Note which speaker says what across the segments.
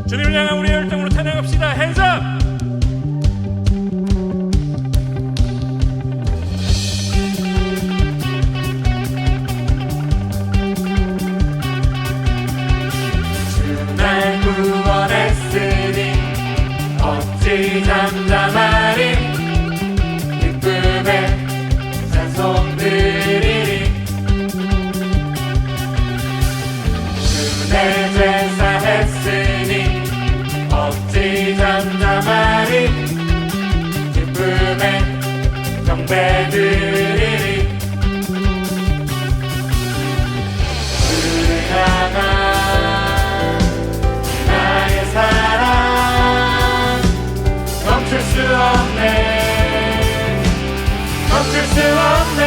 Speaker 1: 주님을 향한 우리의 열정으로 찬양합시다. Hands up!
Speaker 2: 날 구원했으니 어찌 잠잠하리. 기쁨에 찬송 드리리. 내 제사 했으니 어찌 잠잠하리. 기쁨에 경배 드리리. 주를 향한 나의 사랑 멈출 수 없네. 멈출 수 없네.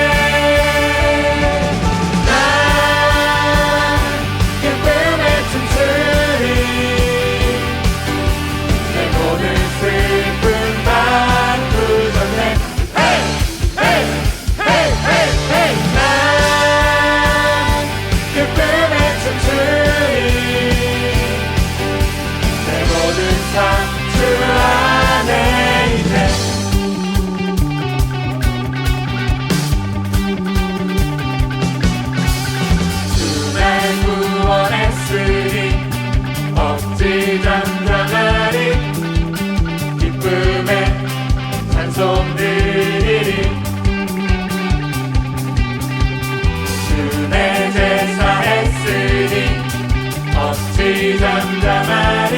Speaker 2: 어찌 잠잠하리. 기쁨에 찬송 드리리. 주 내 제사 했으니 어찌 잠잠하리.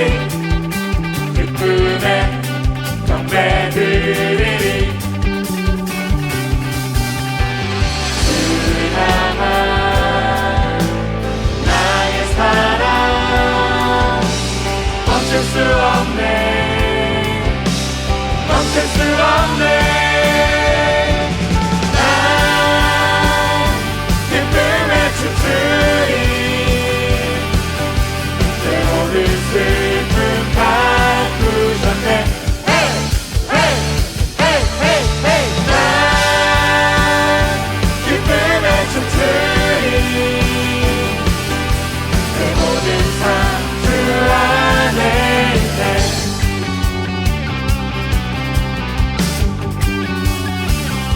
Speaker 2: 기쁨에 경배 드리리. 주를 향한 나의 사랑 멈출 수 없네. 멈출 수 없네. 난 기쁨에 춤추리. 내 모든 슬픔 바꾸셨네. 난 기쁨에 춤추리. 내 모든 삶 주 안에 있네.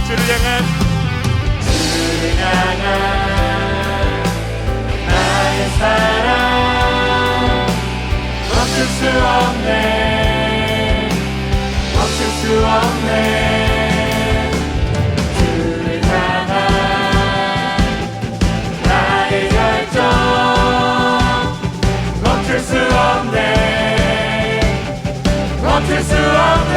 Speaker 2: 주를 향한 나의 사랑 멈출 수 없네. 멈출 수 없네. 주를 향한 나의 열정 멈출 수 없네. 멈출 수 없네.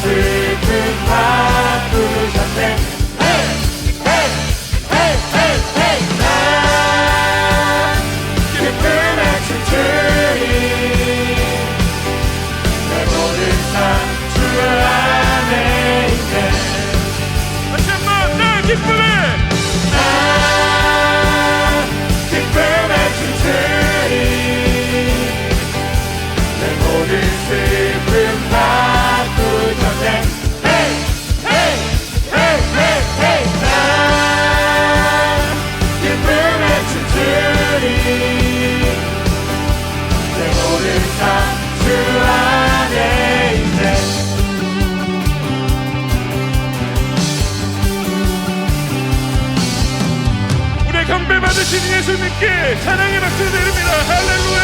Speaker 2: 슬픔 바꾸셨네. 난 기쁨에 춤추리. 내 모든 삶 주 안에 있네.
Speaker 1: 다시 한번 내 기쁨에.
Speaker 2: 난 기쁨에 춤추리. 내 모든 슬픔 바꾸셨네.
Speaker 1: 우리의 경배 받으신 예수님께 찬양의 박수 드립니다. 할렐루야.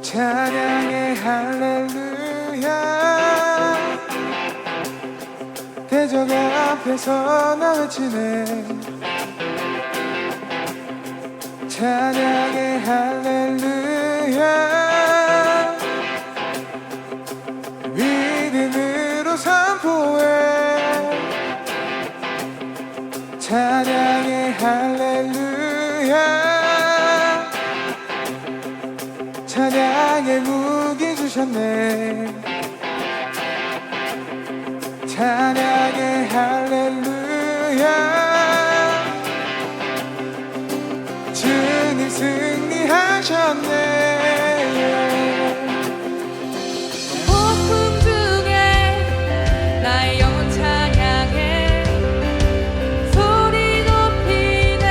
Speaker 3: 찬양의 할렐루야. 대적의 앞에서 나 외치네. 찬양의 할렐루야. 믿음으로 선포해. 찬양의 할렐루야. 찬양의 무기 주셨네. 찬양의 할렐루야. 주님 승리하셨네.
Speaker 4: 폭풍 중에 나의 영혼 찬양해 소리 높이네.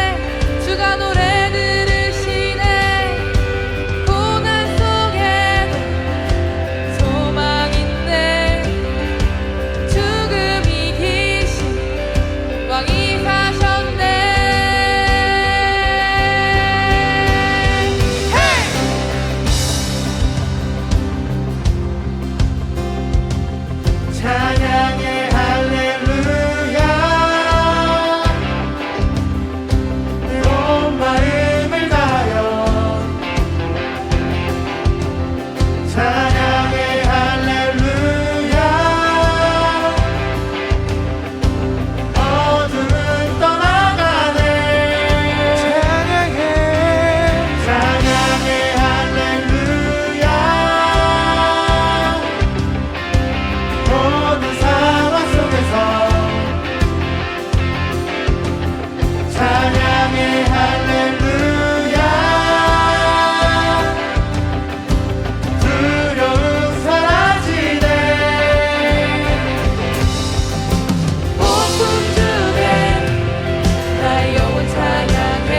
Speaker 4: 주가 노래 들으시네. 고난 속에도 소망 있네. 죽음 이기신 왕이 사셨네.
Speaker 2: 찬양의 할렐루야. 온 마음을 다하여 찬양의 할렐루야. 어둠은 떠나가네. 찬양의 할렐루야. 모든 상황 속에서 찬양의 할렐루야. 두려움 사라지네.
Speaker 4: 폭풍 중에 나의 영혼 찬양해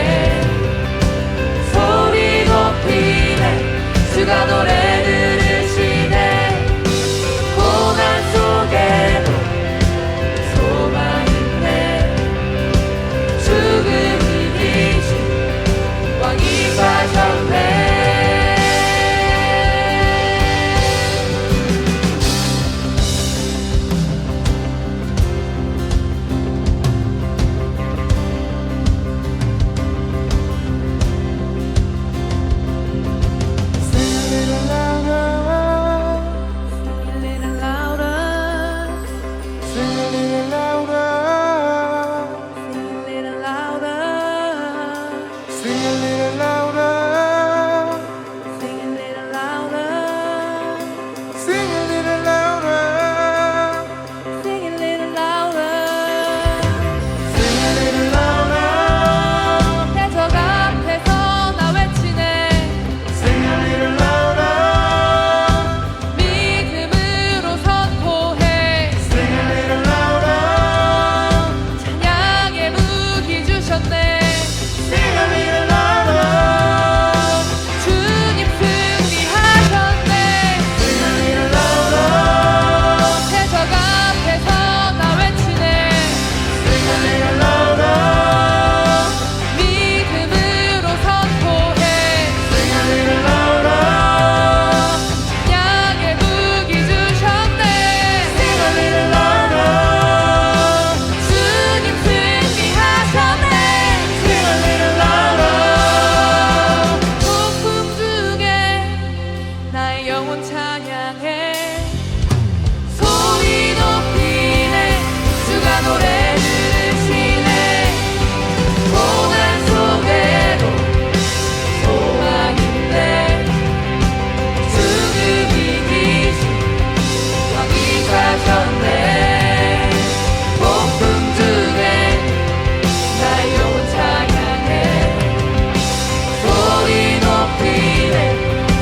Speaker 4: 소리 높이네. 주가 노래 들으시네. 고난 속에도 소망 있네. 죽음 이기신 왕이 사셨네.
Speaker 3: Sing a little louder.
Speaker 4: Sing a little louder.
Speaker 3: Sing a little louder.
Speaker 4: Sing a little louder.
Speaker 3: Sing a little louder.
Speaker 4: Sing a little louder.
Speaker 3: Sing a little louder.
Speaker 4: 대적 앞에서 나 외치네.
Speaker 3: Sing a little louder.
Speaker 4: 믿음으로 선포해.
Speaker 3: Sing a little louder.
Speaker 4: 찬양의 무기 주셨네.
Speaker 3: Sing a little louder.
Speaker 4: 주님 승리하셨네.
Speaker 3: Sing a little louder.
Speaker 4: 대적 앞에서 나 외치네.
Speaker 3: Sing a little louder.
Speaker 4: 믿음으로 선포해.
Speaker 3: Sing a little louder.
Speaker 4: 찬양의 무기 주셨네.
Speaker 3: Sing a little louder.
Speaker 4: 주님 승리하셨네.
Speaker 3: Sing a little louder.
Speaker 4: 폭풍 중에 나의 영혼 찬양해 소리 높이네. 주가 노래 들으시네. 고난 속에도 소망 있네. 죽음 이기신 왕이 사셨네. 폭풍 중에 나의 영혼 찬양해 소리 높이네.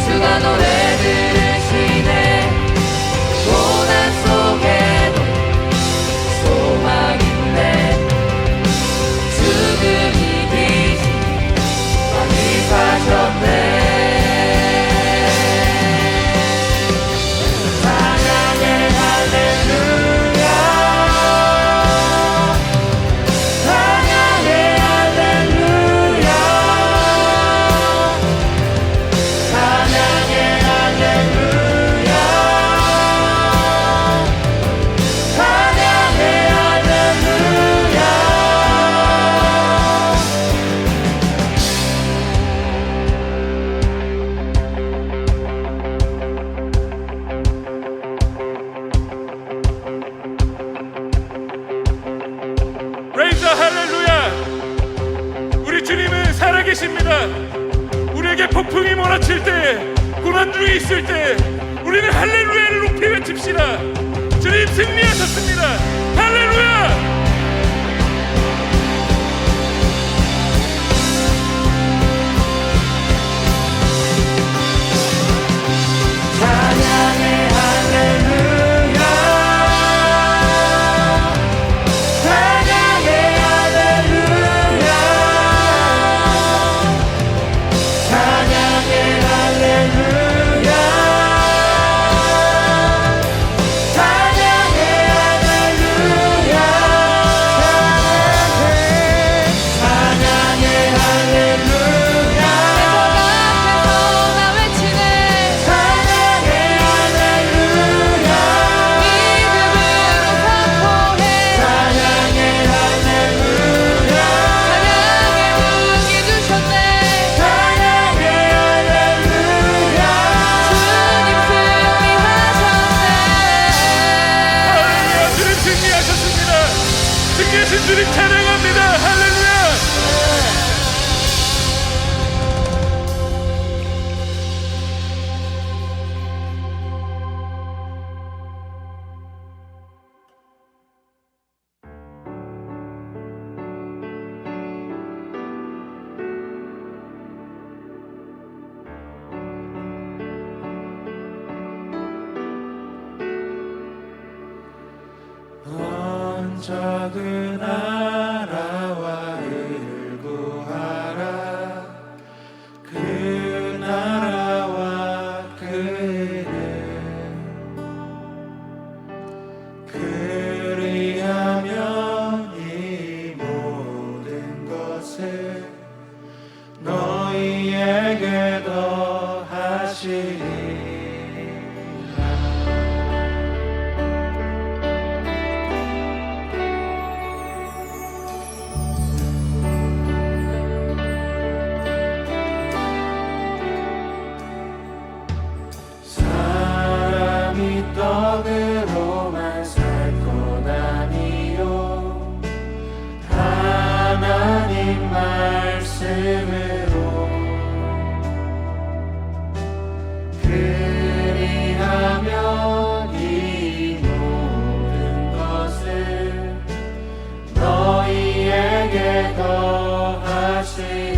Speaker 4: 주가 노래 들으시네. 고난 속에도 소망 있네. 죽음 이기신 왕이 사셨네.
Speaker 2: 찬양의 할렐루야. 찬양의 할렐루야. 찬양의 할렐루야. 찬양의 할렐루야.
Speaker 1: 레이저 할렐루야. 우리 주님은 살아계십니다. 우리에게 폭풍이 몰아칠 때 고난 중에 있을 때 우리는 할렐루야를 높이 외칩시다. 주님 승리하셨습니다. 할렐루야.
Speaker 3: 찬양의 할렐루야 찬양의 할렐루야 찬양의 할렐루야 찬양의 할렐루야 찬양의 할렐루야
Speaker 4: 나 외치네
Speaker 3: 찬양의 할렐루야
Speaker 4: 믿음으로 선포해
Speaker 3: 찬양의 할렐루야
Speaker 4: 찬양의 분이 주셨네
Speaker 3: 찬양의 할렐루야
Speaker 4: 주님 승리하셨네
Speaker 1: 할렐루야. 주님 승리하셨습니다. 승리하신 주님 찬양합니다. 할렐루야.
Speaker 2: 적은 나라와 의를 구하라 그 나라와 그 의를 그리하면 이 모든 것을 너희에게 더하시리라. 사람이 떡으로만 살 것 아니요 하나님 말씀으로 그리하면 이 모든 것을 너희에게 더하시리라.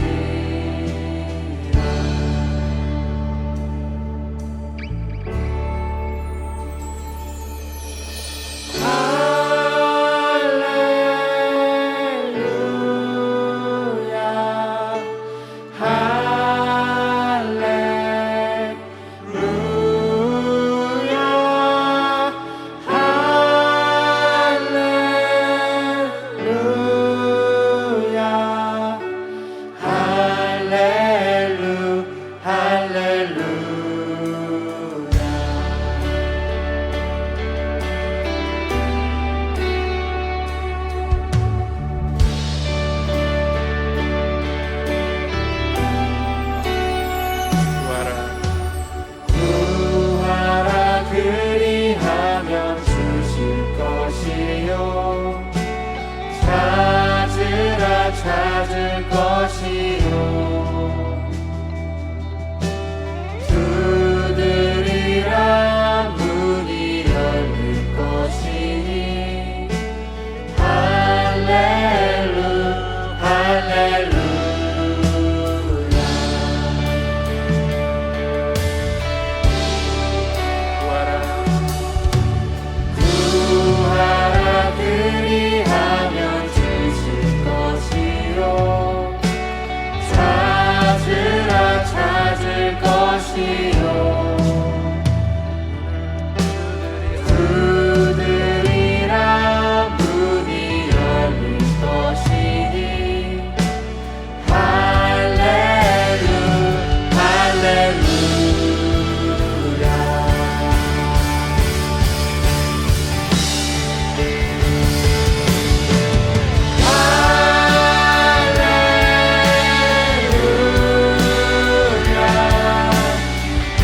Speaker 2: 구하라 그리하면 주실 것이요 찾으라 찾을 것이요 두드리라 문이 열릴 것이니 할렐루 할렐루야. 구하라 그리하면 주실 것이요 찾으라 찾을 것이요 두드리라 문이 열릴 것이니 할렐루 할렐루야. 할렐루야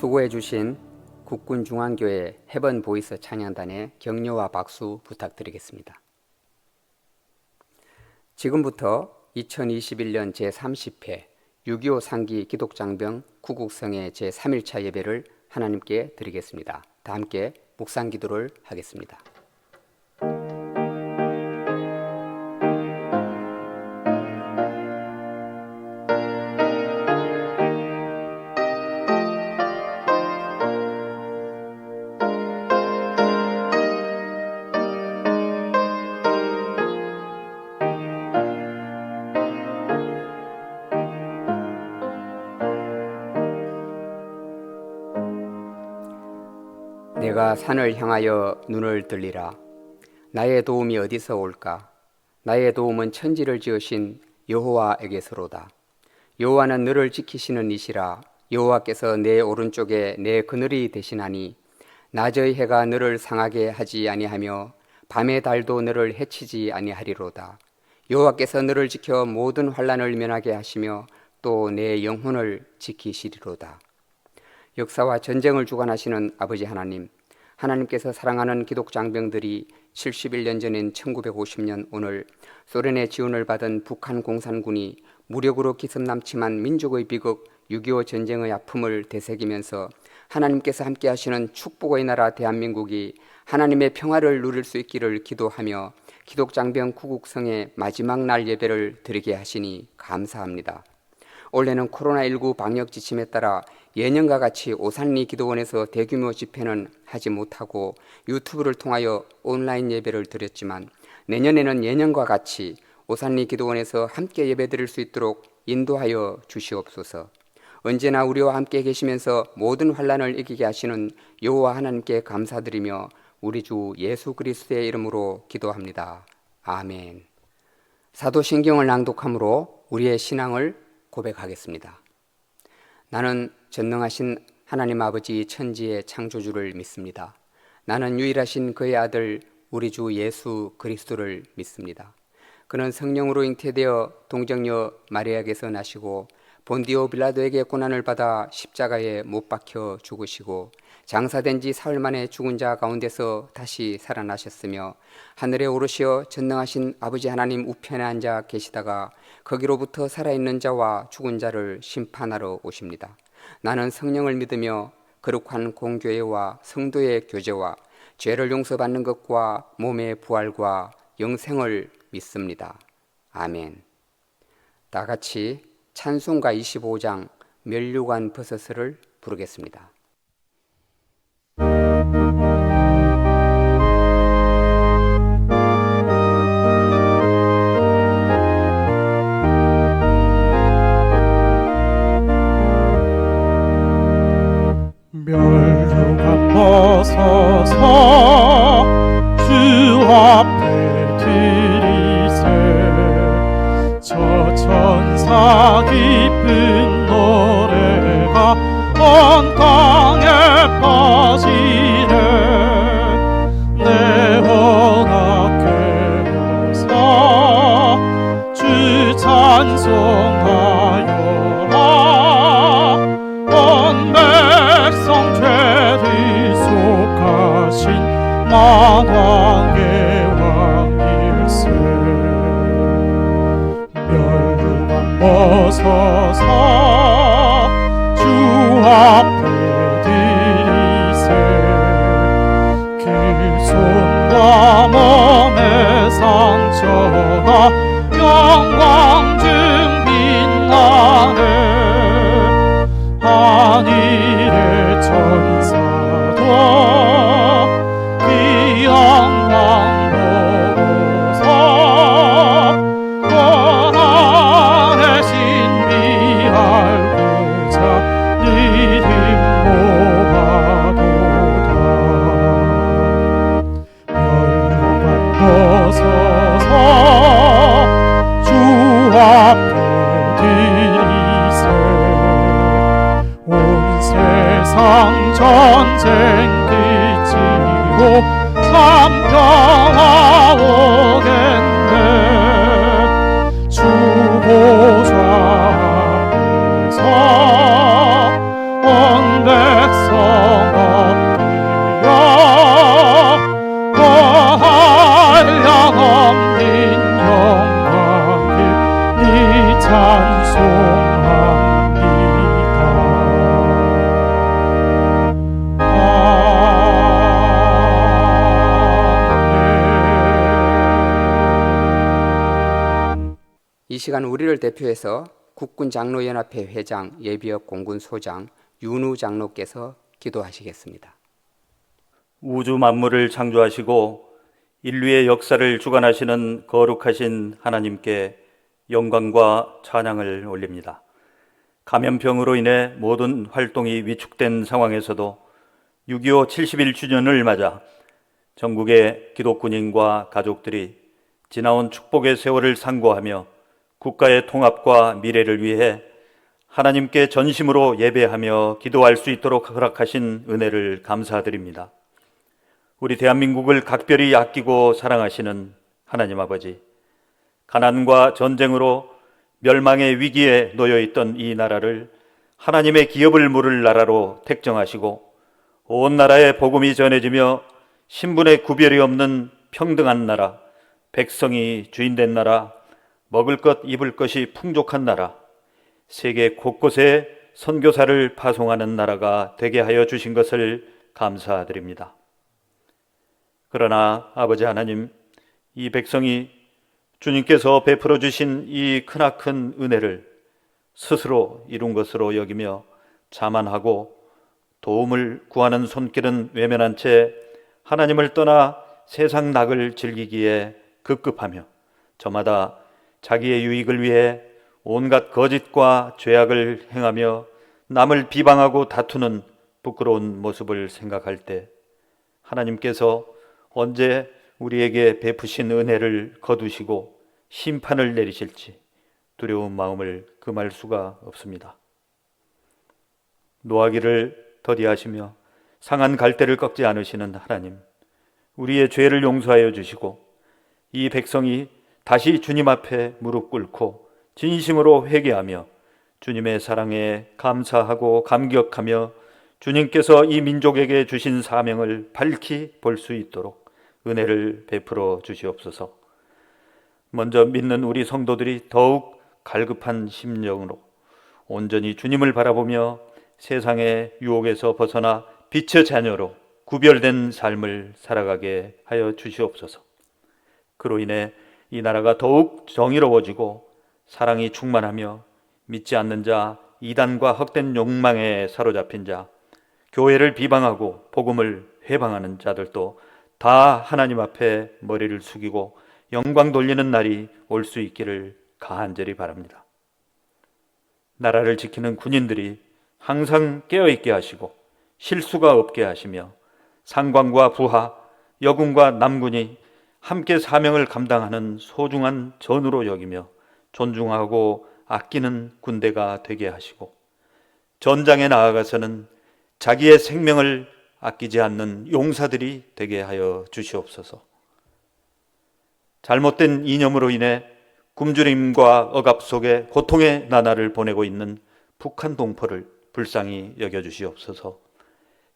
Speaker 5: 수고해 주신 국군중앙교회 헤븐보이스 찬양단의 격려와 박수 부탁드리겠습니다. 지금부터 2021년 제30회 6.25 상기 기독장병 구국성의 제3일차 예배를 하나님께 드리겠습니다. 다 함께 묵상기도를 하겠습니다. 내가 산을 향하여 눈을 들리라. 나의 도움이 어디서 올까? 나의 도움은 천지를 지으신 여호와에게서로다. 여호와는 너를 지키시는 이시라. 여호와께서 내 오른쪽에 내 그늘이 되시나니 낮의 해가 너를 상하게 하지 아니하며 밤의 달도 너를 해치지 아니하리로다. 여호와께서 너를 지켜 모든 환난을 면하게 하시며 또 내 영혼을 지키시리로다. 역사와 전쟁을 주관하시는 아버지 하나님, 하나님께서 사랑하는 기독장병들이 71년 전인 1950년 오늘 소련의 지원을 받은 북한 공산군이 무력으로 기습남침한 민족의 비극 6.25 전쟁의 아픔을 되새기면서 하나님께서 함께 하시는 축복의 나라 대한민국이 하나님의 평화를 누릴 수 있기를 기도하며 기독장병 구국성의 마지막 날 예배를 드리게 하시니 감사합니다. 올해는 코로나19 방역 지침에 따라 예년과 같이 오산리 기도원에서 대규모 집회는 하지 못하고 유튜브를 통하여 온라인 예배를 드렸지만 내년에는 예년과 같이 오산리 기도원에서 함께 예배드릴 수 있도록 인도하여 주시옵소서. 언제나 우리와 함께 계시면서 모든 환난을 이기게 하시는 여호와 하나님께 감사드리며 우리 주 예수 그리스도의 이름으로 기도합니다. 아멘. 사도신경을 낭독함으로 우리의 신앙을 고백하겠습니다. 나는 전능하신 하나님 아버지 천지의 창조주를 믿습니다. 나는 유일하신 그의 아들 우리 주 예수 그리스도를 믿습니다. 그는 성령으로 잉태되어 동정녀 마리아에게서 나시고 본디오 빌라도에게 고난을 받아 십자가에 못 박혀 죽으시고 장사된 지 사흘 만에 죽은 자 가운데서 다시 살아나셨으며 하늘에 오르시어 전능하신 아버지 하나님 우편에 앉아 계시다가 거기로부터 살아있는 자와 죽은 자를 심판하러 오십니다. 나는 성령을 믿으며 거룩한 공교회와 성도의 교제와 죄를 용서받는 것과 몸의 부활과 영생을 믿습니다. 아멘. 다 같이 찬송가 25장 면류관 버섯을 부르겠습니다.
Speaker 2: 멸류관 벗어서 주 앞에 드리세 저 천사 기쁜 노래가 온 땅에 퍼지네 내 허락해서 주 찬송하여라 온 백성 죄를 속하신 만왕의 왕일세 멸류관 벗어서 주 앞에 드리세 그 손과 몸의 상처가 영광 중 빛나네 하늘의 천사도 그 영광 보고서 고난의 신비알고자 느림 모아도다 멸류관 벗어서 주 앞에 드리세 온 세상 전쟁 그치고 삼평화 오겠네 주 보좌 앞에서 온 백성
Speaker 5: 이 시간 우리를 대표해서 국군장로연합회 회장 예비역 공군소장 윤우 장로께서 기도하시겠습니다.
Speaker 2: 우주 만물을 창조하시고 인류의 역사를 주관하시는 거룩하신 하나님께 영광과 찬양을 올립니다. 감염병으로 인해 모든 활동이 위축된 상황에서도 6.25 71주년을 맞아 전국의 기독군인과 가족들이 지나온 축복의 세월을 상고하며 국가의 통합과 미래를 위해 하나님께 전심으로 예배하며 기도할 수 있도록 허락하신 은혜를 감사드립니다. 우리 대한민국을 각별히 아끼고 사랑하시는 하나님 아버지, 가난과 전쟁으로 멸망의 위기에 놓여 있던 이 나라를 하나님의 기업을 물을 나라로 택정하시고 온 나라에 복음이 전해지며 신분의 구별이 없는 평등한 나라, 백성이 주인된 나라, 먹을 것 입을 것이 풍족한 나라, 세계 곳곳에 선교사를 파송하는 나라가 되게 하여 주신 것을 감사드립니다. 그러나 아버지 하나님, 이 백성이 주님께서 베풀어 주신 이 크나큰 은혜를 스스로 이룬 것으로 여기며 자만하고 도움을 구하는 손길은 외면한 채 하나님을 떠나 세상 낙을 즐기기에 급급하며 저마다 자기의 유익을 위해 온갖 거짓과 죄악을 행하며 남을 비방하고 다투는 부끄러운 모습을 생각할 때 하나님께서 언제 우리에게 베푸신 은혜를 거두시고 심판을 내리실지 두려운 마음을 금할 수가 없습니다. 노하기를 더디하시며 상한 갈대를 꺾지 않으시는 하나님, 우리의 죄를 용서하여 주시고 이 백성이 다시 주님 앞에 무릎 꿇고 진심으로 회개하며 주님의 사랑에 감사하고 감격하며 주님께서 이 민족에게 주신 사명을 밝히 볼 수 있도록 은혜를 베풀어 주시옵소서. 먼저 믿는 우리 성도들이 더욱 갈급한 심령으로 온전히 주님을 바라보며 세상의 유혹에서 벗어나 빛의 자녀로 구별된 삶을 살아가게 하여 주시옵소서. 그로 인해 이 나라가 더욱 정의로워지고 사랑이 충만하며 믿지 않는 자, 이단과 헛된 욕망에 사로잡힌 자, 교회를 비방하고 복음을 회방하는 자들도 다 하나님 앞에 머리를 숙이고 영광 돌리는 날이 올 수 있기를 간절히 바랍니다. 나라를 지키는 군인들이 항상 깨어있게 하시고 실수가 없게 하시며 상관과 부하, 여군과 남군이 함께 사명을 감당하는 소중한 전우로 여기며 존중하고 아끼는 군대가 되게 하시고 전장에 나아가서는 자기의 생명을 아끼지 않는 용사들이 되게 하여 주시옵소서. 잘못된 이념으로 인해 굶주림과 억압 속에 고통의 나날을 보내고 있는 북한 동포를 불쌍히 여겨주시옵소서.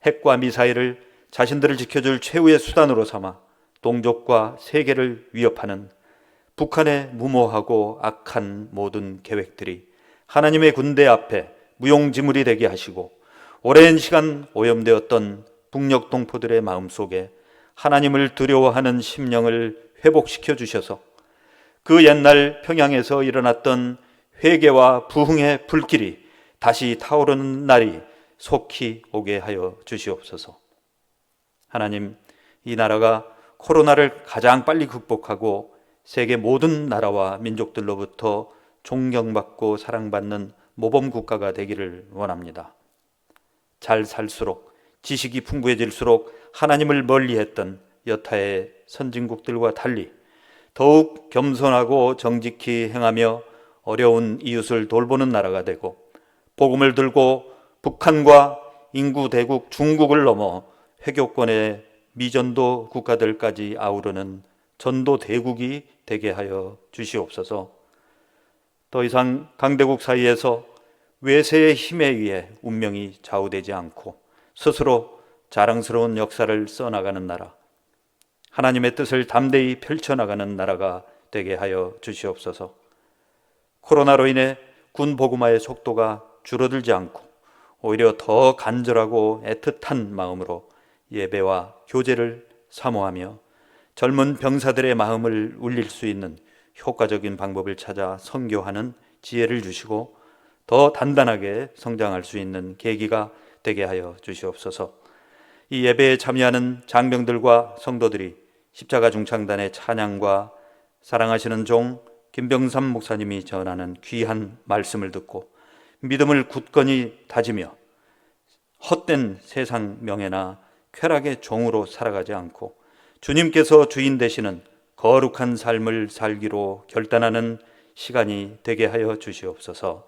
Speaker 2: 핵과 미사일을 자신들을 지켜줄 최후의 수단으로 삼아 동족과 세계를 위협하는 북한의 무모하고 악한 모든 계획들이 하나님의 군대 앞에 무용지물이 되게 하시고 오랜 시간 오염되었던 북녘 동포들의 마음속에 하나님을 두려워하는 심령을 회복시켜 주셔서 그 옛날 평양에서 일어났던 회개와 부흥의 불길이 다시 타오르는 날이 속히 오게 하여 주시옵소서. 하나님, 이 나라가 코로나를 가장 빨리 극복하고 세계 모든 나라와 민족들로부터 존경받고 사랑받는 모범국가가 되기를 원합니다. 잘 살수록 지식이 풍부해질수록 하나님을 멀리했던 여타의 선진국들과 달리 더욱 겸손하고 정직히 행하며 어려운 이웃을 돌보는 나라가 되고 복음을 들고 북한과 인구 대국 중국을 넘어 회교권의 미전도 국가들까지 아우르는 전도 대국이 되게 하여 주시옵소서. 더 이상 강대국 사이에서 외세의 힘에 의해 운명이 좌우되지 않고 스스로 자랑스러운 역사를 써나가는 나라, 하나님의 뜻을 담대히 펼쳐나가는 나라가 되게 하여 주시옵소서. 코로나로 인해 군 복음화의 속도가 줄어들지 않고 오히려 더 간절하고 애틋한 마음으로 예배와 교제를 사모하며 젊은 병사들의 마음을 울릴 수 있는 효과적인 방법을 찾아 선교하는 지혜를 주시고 더 단단하게 성장할 수 있는 계기가 되게 하여 주시옵소서. 이 예배에 참여하는 장병들과 성도들이 십자가 중창단의 찬양과 사랑하시는 종 김병삼 목사님이 전하는 귀한 말씀을 듣고 믿음을 굳건히 다지며 헛된 세상 명예나 쾌락의 종으로 살아가지 않고 주님께서 주인 되시는 거룩한 삶을 살기로 결단하는 시간이 되게 하여 주시옵소서.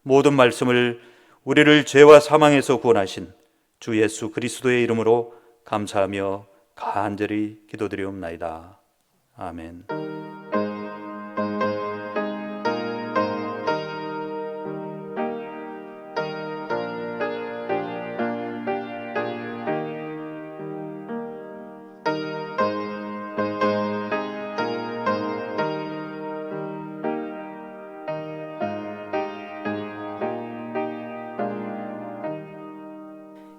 Speaker 2: 모든 말씀을 우리를 죄와 사망에서 구원하신 주 예수 그리스도의 이름으로 감사하며 간절히 기도드리옵나이다. 아멘.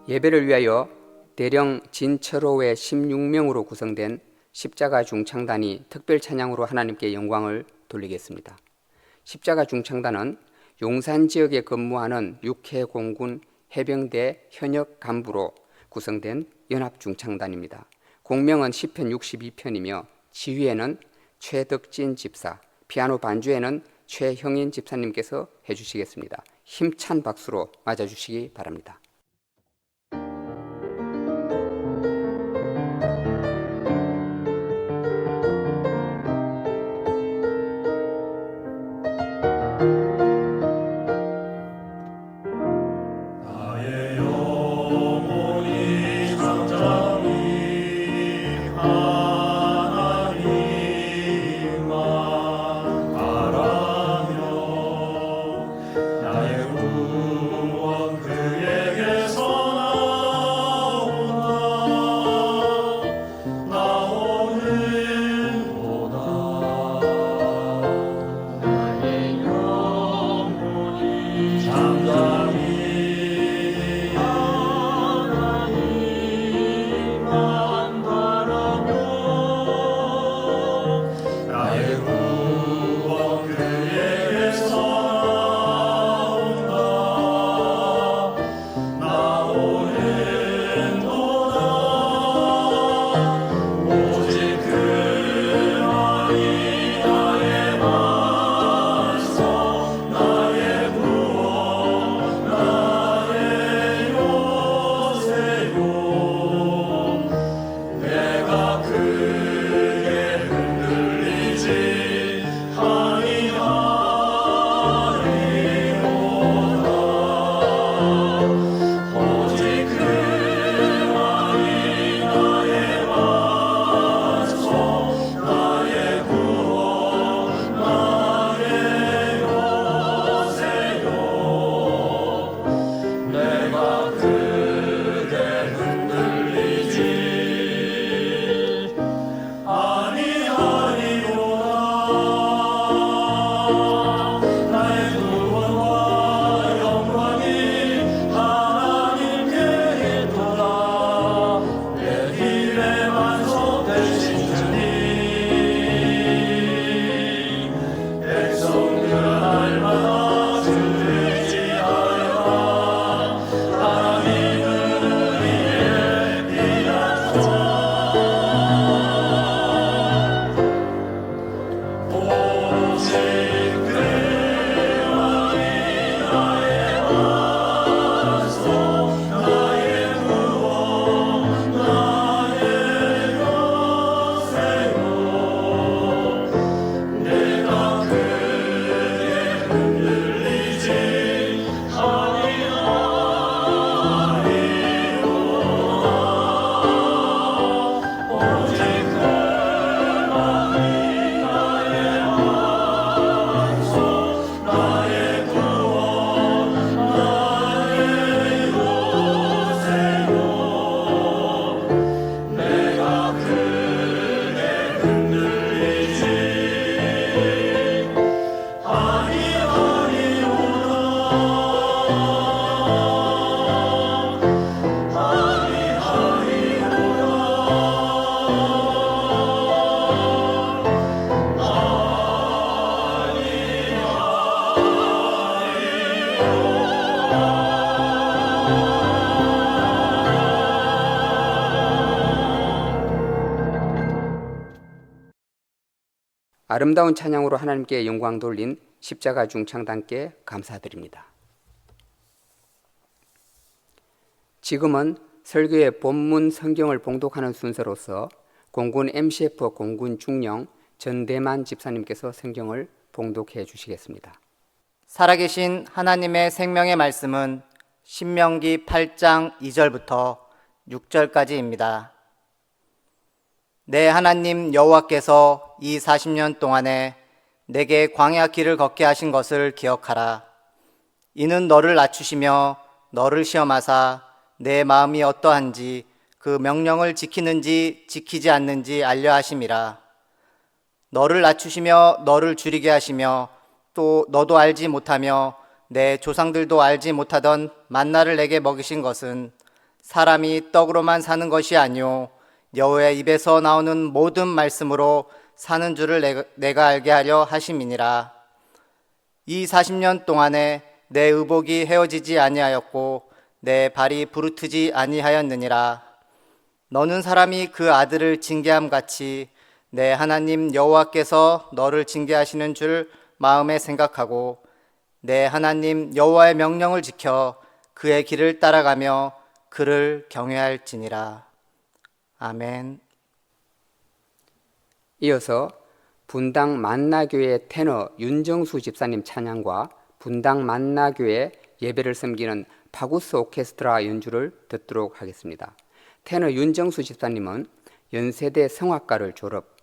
Speaker 5: 예배를 위하여 대령 진철호회 16명으로 구성된 십자가 중창단이 특별 찬양으로 하나님께 영광을 돌리겠습니다. 십자가 중창단은 용산 지역에 근무하는 육해공군 해병대 현역 간부로 구성된 연합중창단입니다. 공명은 시편 62편이며 지휘에는 최덕진 집사, 피아노 반주에는 최형인 집사님께서 해주시겠습니다. 힘찬 박수로 맞아주시기 바랍니다.
Speaker 3: 나의 구원 그에게
Speaker 5: 아름다운 찬양으로 하나님께 영광 돌린 십자가 중창단께 감사드립니다. 지금은 설교의 본문 성경을 봉독하는 순서로서 공군 MCF 공군 중령 전대만 집사님께서 성경을 봉독해 주시겠습니다.
Speaker 6: 살아계신 하나님의 생명의 말씀은 신명기 8장 2절부터 6절까지입니다. 내 하나님 여호와께서 이 40년 동안에 내게 광야 길을 걷게 하신 것을 기억하라. 이는 너를 낮추시며 너를 시험하사 내 마음이 어떠한지 그 명령을 지키는지 지키지 않는지 알려 하심이라. 너를 낮추시며 너를 줄이게 하시며 또 너도 알지 못하며 내 조상들도 알지 못하던 만나를 내게 먹이신 것은 사람이 떡으로만 사는 것이 아니오 여호와의 입에서 나오는 모든 말씀으로 사는 줄을 내가 알게 하려 하심이니라. 이 40년 동안에 내 의복이 헤어지지 아니하였고 내 발이 부르트지 아니하였느니라. 너는 사람이 그 아들을 징계함 같이 내 하나님 여호와께서 너를 징계하시는 줄 마음에 생각하고 내 하나님 여호와의 명령을 지켜 그의 길을 따라가며 그를 경외할지니라. 아멘.
Speaker 5: 이어서 분당 만나교회 테너 윤정수 집사님 찬양과 분당 만나교회 예배를 섬기는 파구스 오케스트라 연주를 듣도록 하겠습니다. 테너 윤정수 집사님은 연세대 성악과를 졸업,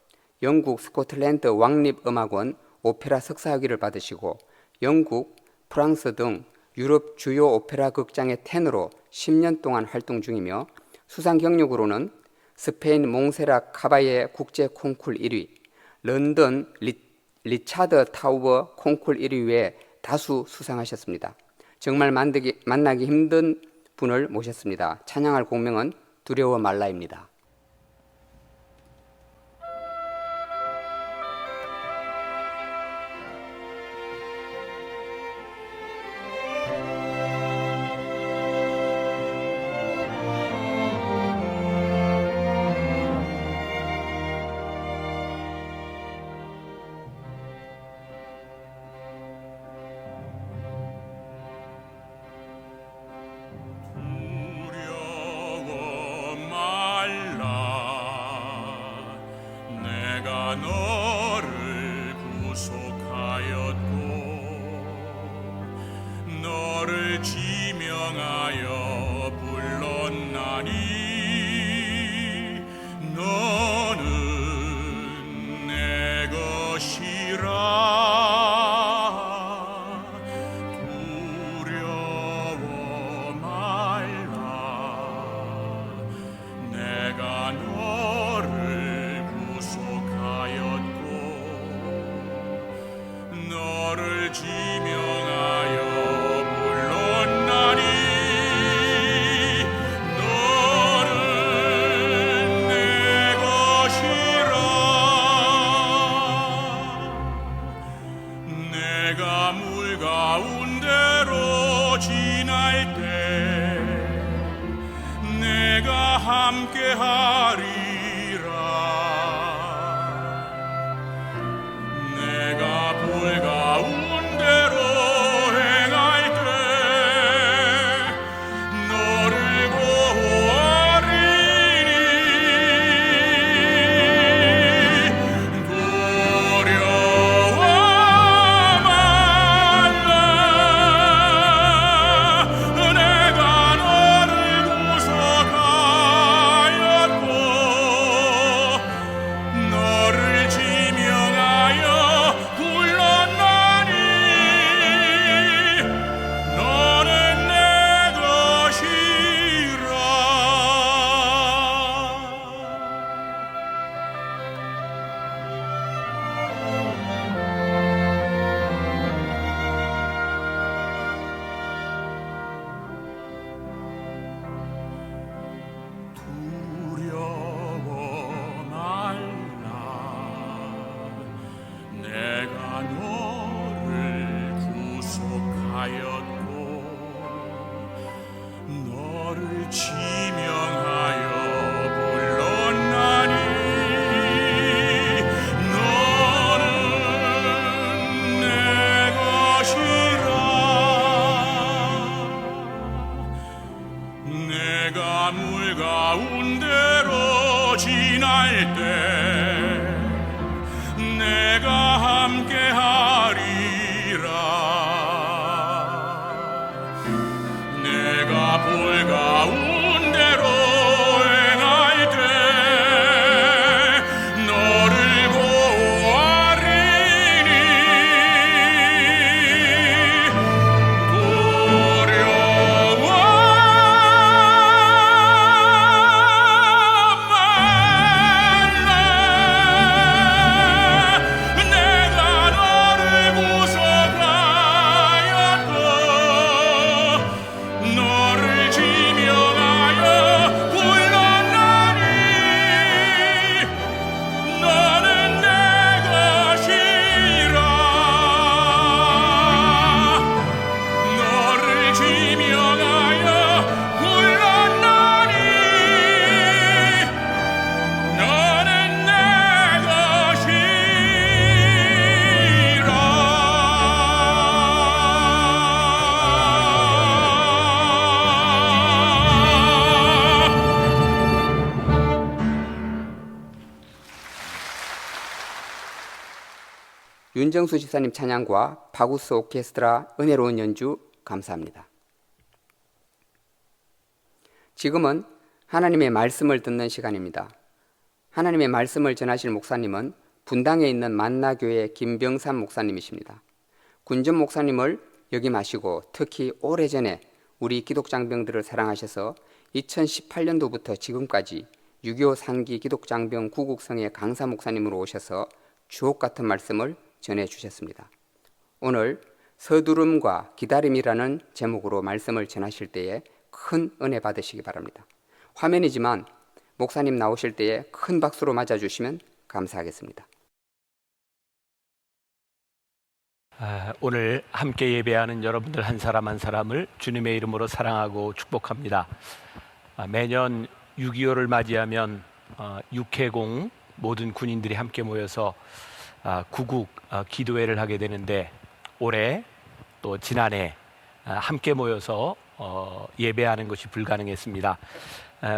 Speaker 5: 영국 스코틀랜드 왕립음악원 오페라 석사학위를 받으시고 영국, 프랑스 등 유럽 주요 오페라 극장의 테너로 10년 동안 활동 중이며 수상 경력으로는 스페인 몽세라 카바예 국제 콩쿨 1위, 런던 리차드 타우버 콩쿨 1위 외에 다수 수상하셨습니다. 정말 만나기 힘든 분을 모셨습니다. 찬양할 곡명은 두려워 말라입니다.
Speaker 1: 두려워 말라. 내가 너를 구속하였고 너를 지명하여 불렀나니 너는 내 것이라. 두려워 말라. 내가 너를 구속하였고 너를 지명하여 불렀나니 너는 내 것이라. 내가 물 가운데로 지날 때 내가 함께하리라. 내가 불 가운데로 행할 때 너를 보호하리니 두려워 말라. 내가 너를 구속하였고
Speaker 5: 윤정수 집사님 찬양과 바구스 오케스트라 은혜로운 연주 감사합니다. 지금은 하나님의 말씀을 듣는 시간입니다. 하나님의 말씀을 전하실 목사님은 분당에 있는 만나교회 김병삼 목사님이십니다. 군전 목사님을 역임하시고 특히 오래전에 우리 기독장병들을 사랑하셔서 2018년도부터 지금까지 6.25 산기 기독장병 구국성의 강사 목사님으로 오셔서 주옥 같은 말씀을 전해주셨습니다. 오늘 서두름과 기다림이라는 제목으로 말씀을 전하실 때에 큰 은혜 받으시기 바랍니다. 화면이지만 목사님 나오실 때에 큰 박수로 맞아주시면 감사하겠습니다.
Speaker 7: 오늘 함께 예배하는 여러분들 한 사람 한 사람을 주님의 이름으로 사랑하고 축복합니다. 매년 6.25를 맞이하면 육해공 모든 군인들이 함께 모여서 구국 기도회를 하게 되는데 올해 또 지난해 함께 모여서 예배하는 것이 불가능했습니다.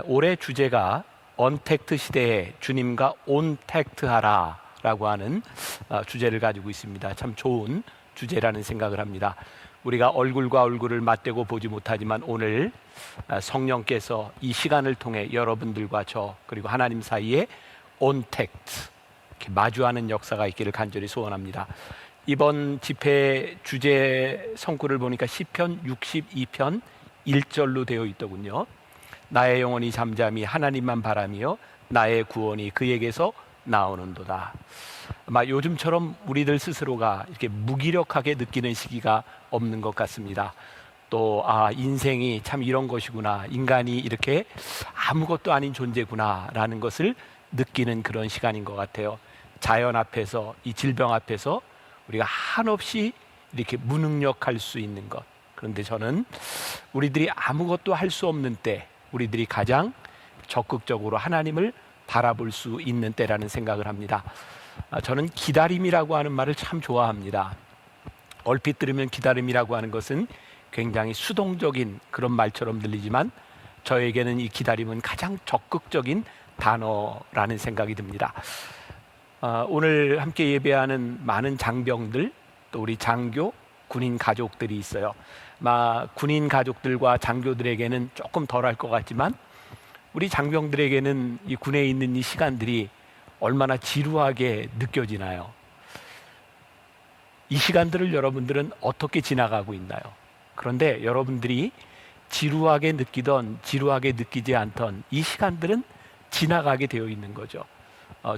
Speaker 7: 올해 주제가 언택트 시대에 주님과 온택트하라 라고 하는 주제를 가지고 있습니다. 참 좋은 주제라는 생각을 합니다. 우리가 얼굴과 얼굴을 맞대고 보지 못하지만 오늘 성령께서 이 시간을 통해 여러분들과 저 그리고 하나님 사이에 온택트 이렇게 마주하는 역사가 있기를 간절히 소원합니다. 이번 집회 주제 성구를 보니까 시편 62편 1절로 되어 있더군요. 나의 영혼이 잠잠히 하나님만 바라며 나의 구원이 그에게서 나오는도다. 아마 요즘처럼 우리들 스스로가 이렇게 무기력하게 느끼는 시기가 없는 것 같습니다. 또 인생이 참 이런 것이구나, 인간이 이렇게 아무것도 아닌 존재구나 라는 것을 느끼는 그런 시간인 것 같아요. 자연 앞에서, 이 질병 앞에서 우리가 한없이 이렇게 무능력할 수 있는 것. 그런데 저는 우리들이 아무것도 할 수 없는 때, 우리들이 가장 적극적으로 하나님을 바라볼 수 있는 때라는 생각을 합니다. 저는 기다림이라고 하는 말을 참 좋아합니다. 얼핏 들으면 기다림이라고 하는 것은 굉장히 수동적인 그런 말처럼 들리지만 저에게는 이 기다림은 가장 적극적인 단어라는 생각이 듭니다. 오늘 함께 예배하는 많은 장병들, 또 우리 장교, 군인 가족들이 있어요. 군인 가족들과 장교들에게는 조금 덜할 것 같지만 우리 장병들에게는 이 군에 있는 이 시간들이 얼마나 지루하게 느껴지나요? 이 시간들을 여러분들은 어떻게 지나가고 있나요? 그런데 여러분들이 지루하게 느끼던 지루하게 느끼지 않던 이 시간들은 지나가게 되어 있는 거죠.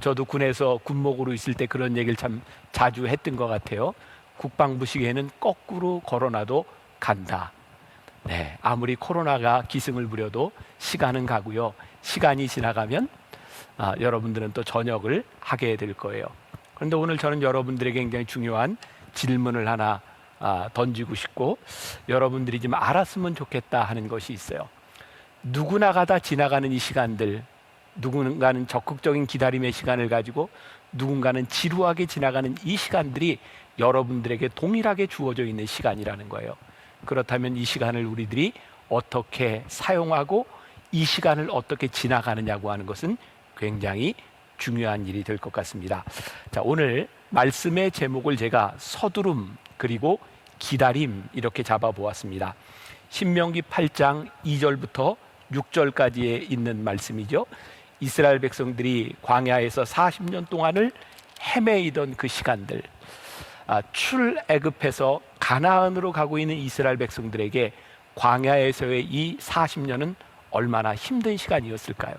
Speaker 7: 저도 군에서 군목으로 있을 때 그런 얘기를 참 자주 했던 것 같아요. 국방부 시계는 거꾸로 걸어놔도 간다. 네, 아무리 코로나가 기승을 부려도 시간은 가고요. 시간이 지나가면 여러분들은 또 저녁을 하게 될 거예요. 그런데 오늘 저는 여러분들에게 굉장히 중요한 질문을 하나 던지고 싶고 여러분들이 좀 알았으면 좋겠다 하는 것이 있어요. 누구나 다 지나가는 이 시간들, 누군가는 적극적인 기다림의 시간을 가지고 누군가는 지루하게 지나가는 이 시간들이 여러분들에게 동일하게 주어져 있는 시간이라는 거예요. 그렇다면 이 시간을 우리들이 어떻게 사용하고 이 시간을 어떻게 지나가느냐고 하는 것은 굉장히 중요한 일이 될 것 같습니다. 자, 오늘 말씀의 제목을 제가 서두름 그리고 기다림 이렇게 잡아보았습니다. 신명기 8장 2절부터 6절까지에 있는 말씀이죠. 이스라엘 백성들이 광야에서 40년 동안을 헤매이던 그 시간들, 출애굽해서 가나안으로 가고 있는 이스라엘 백성들에게 광야에서의 이 40년은 얼마나 힘든 시간이었을까요?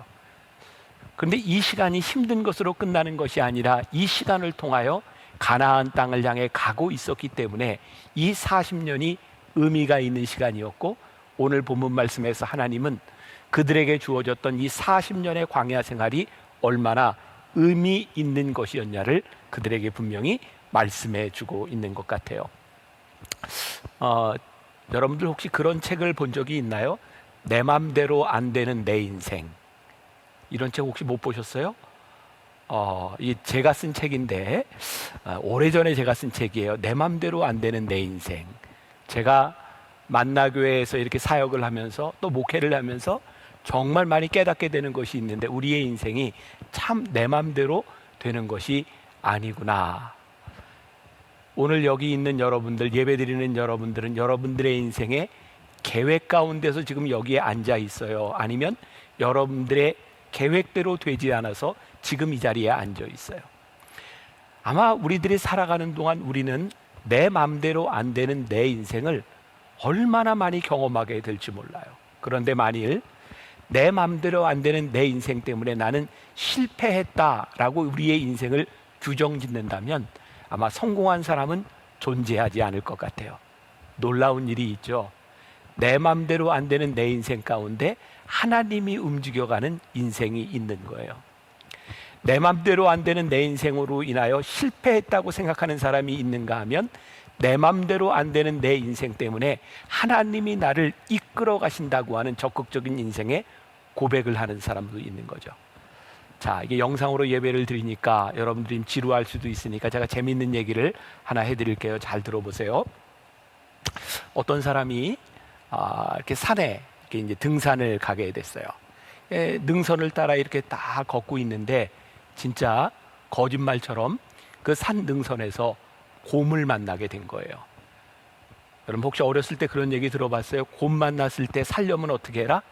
Speaker 7: 그런데 이 시간이 힘든 것으로 끝나는 것이 아니라 이 시간을 통하여 가나안 땅을 향해 가고 있었기 때문에 이 40년이 의미가 있는 시간이었고 오늘 본문 말씀에서 하나님은 그들에게 주어졌던 이 40년의 광야 생활이 얼마나 의미 있는 것이었냐를 그들에게 분명히 말씀해 주고 있는 것 같아요. 여러분들 혹시 그런 책을 본 적이 있나요? 내 맘대로 안 되는 내 인생, 이런 책 혹시 못 보셨어요? 이 제가 쓴 책인데 오래전에 제가 쓴 책이에요. 내 맘대로 안 되는 내 인생. 제가 만나교회에서 이렇게 사역을 하면서 또 목회를 하면서 정말 많이 깨닫게 되는 것이 있는데 우리의 인생이 참 내 맘대로 되는 것이 아니구나. 오늘 여기 있는 여러분들, 예배드리는 여러분들은 여러분들의 인생의 계획 가운데서 지금 여기에 앉아 있어요? 아니면 여러분들의 계획대로 되지 않아서 지금 이 자리에 앉아 있어요? 아마 우리들이 살아가는 동안 우리는 내 맘대로 안 되는 내 인생을 얼마나 많이 경험하게 될지 몰라요. 그런데 만일 내 맘대로 안 되는 내 인생 때문에 나는 실패했다라고 우리의 인생을 규정짓는다면 아마 성공한 사람은 존재하지 않을 것 같아요. 놀라운 일이 있죠. 내 맘대로 안 되는 내 인생 가운데 하나님이 움직여가는 인생이 있는 거예요. 내 맘대로 안 되는 내 인생으로 인하여 실패했다고 생각하는 사람이 있는가 하면 내 맘대로 안 되는 내 인생 때문에 하나님이 나를 이끌어 가신다고 하는 적극적인 인생의 고백을 하는 사람도 있는 거죠. 자, 이게 영상으로 예배를 드리니까 여러분들이 지루할 수도 있으니까 제가 재밌는 얘기를 하나 해드릴게요. 잘 들어보세요. 어떤 사람이 이렇게 산에 이렇게 이제 등산을 가게 됐어요. 능선을 따라 이렇게 딱 걷고 있는데 진짜 거짓말처럼 그 산 능선에서 곰을 만나게 된 거예요. 여러분 혹시 어렸을 때 그런 얘기 들어봤어요? 곰 만났을 때 살려면 어떻게 해라?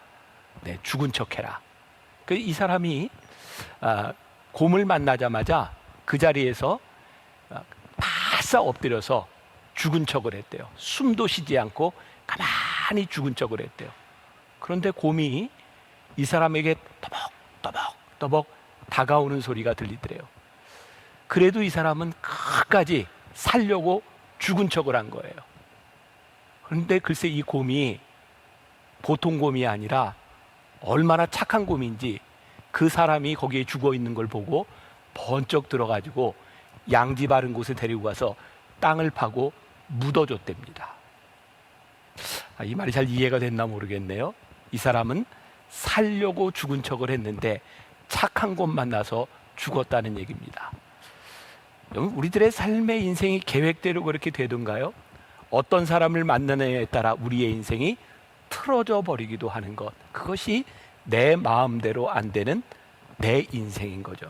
Speaker 7: 네, 죽은 척 해라. 이 사람이 곰을 만나자마자 그 자리에서 바싹 엎드려서 죽은 척을 했대요. 숨도 쉬지 않고 가만히 죽은 척을 했대요. 그런데 곰이 이 사람에게 떠벅떠벅 다가오는 소리가 들리더래요. 그래도 이 사람은 끝까지 살려고 죽은 척을 한 거예요. 그런데 글쎄 이 곰이 보통 곰이 아니라 얼마나 착한 곰인지 그 사람이 거기에 죽어 있는 걸 보고 번쩍 들어가지고 양지 바른 곳에 데리고 가서 땅을 파고 묻어줬답니다. 이 말이 잘 이해가 됐나 모르겠네요. 이 사람은 살려고 죽은 척을 했는데 착한 곰 만나서 죽었다는 얘기입니다. 우리들의 삶의 인생이 계획대로 그렇게 되던가요? 어떤 사람을 만나느냐에 따라 우리의 인생이 틀어져 버리기도 하는 것, 그것이 내 마음대로 안 되는 내 인생인 거죠.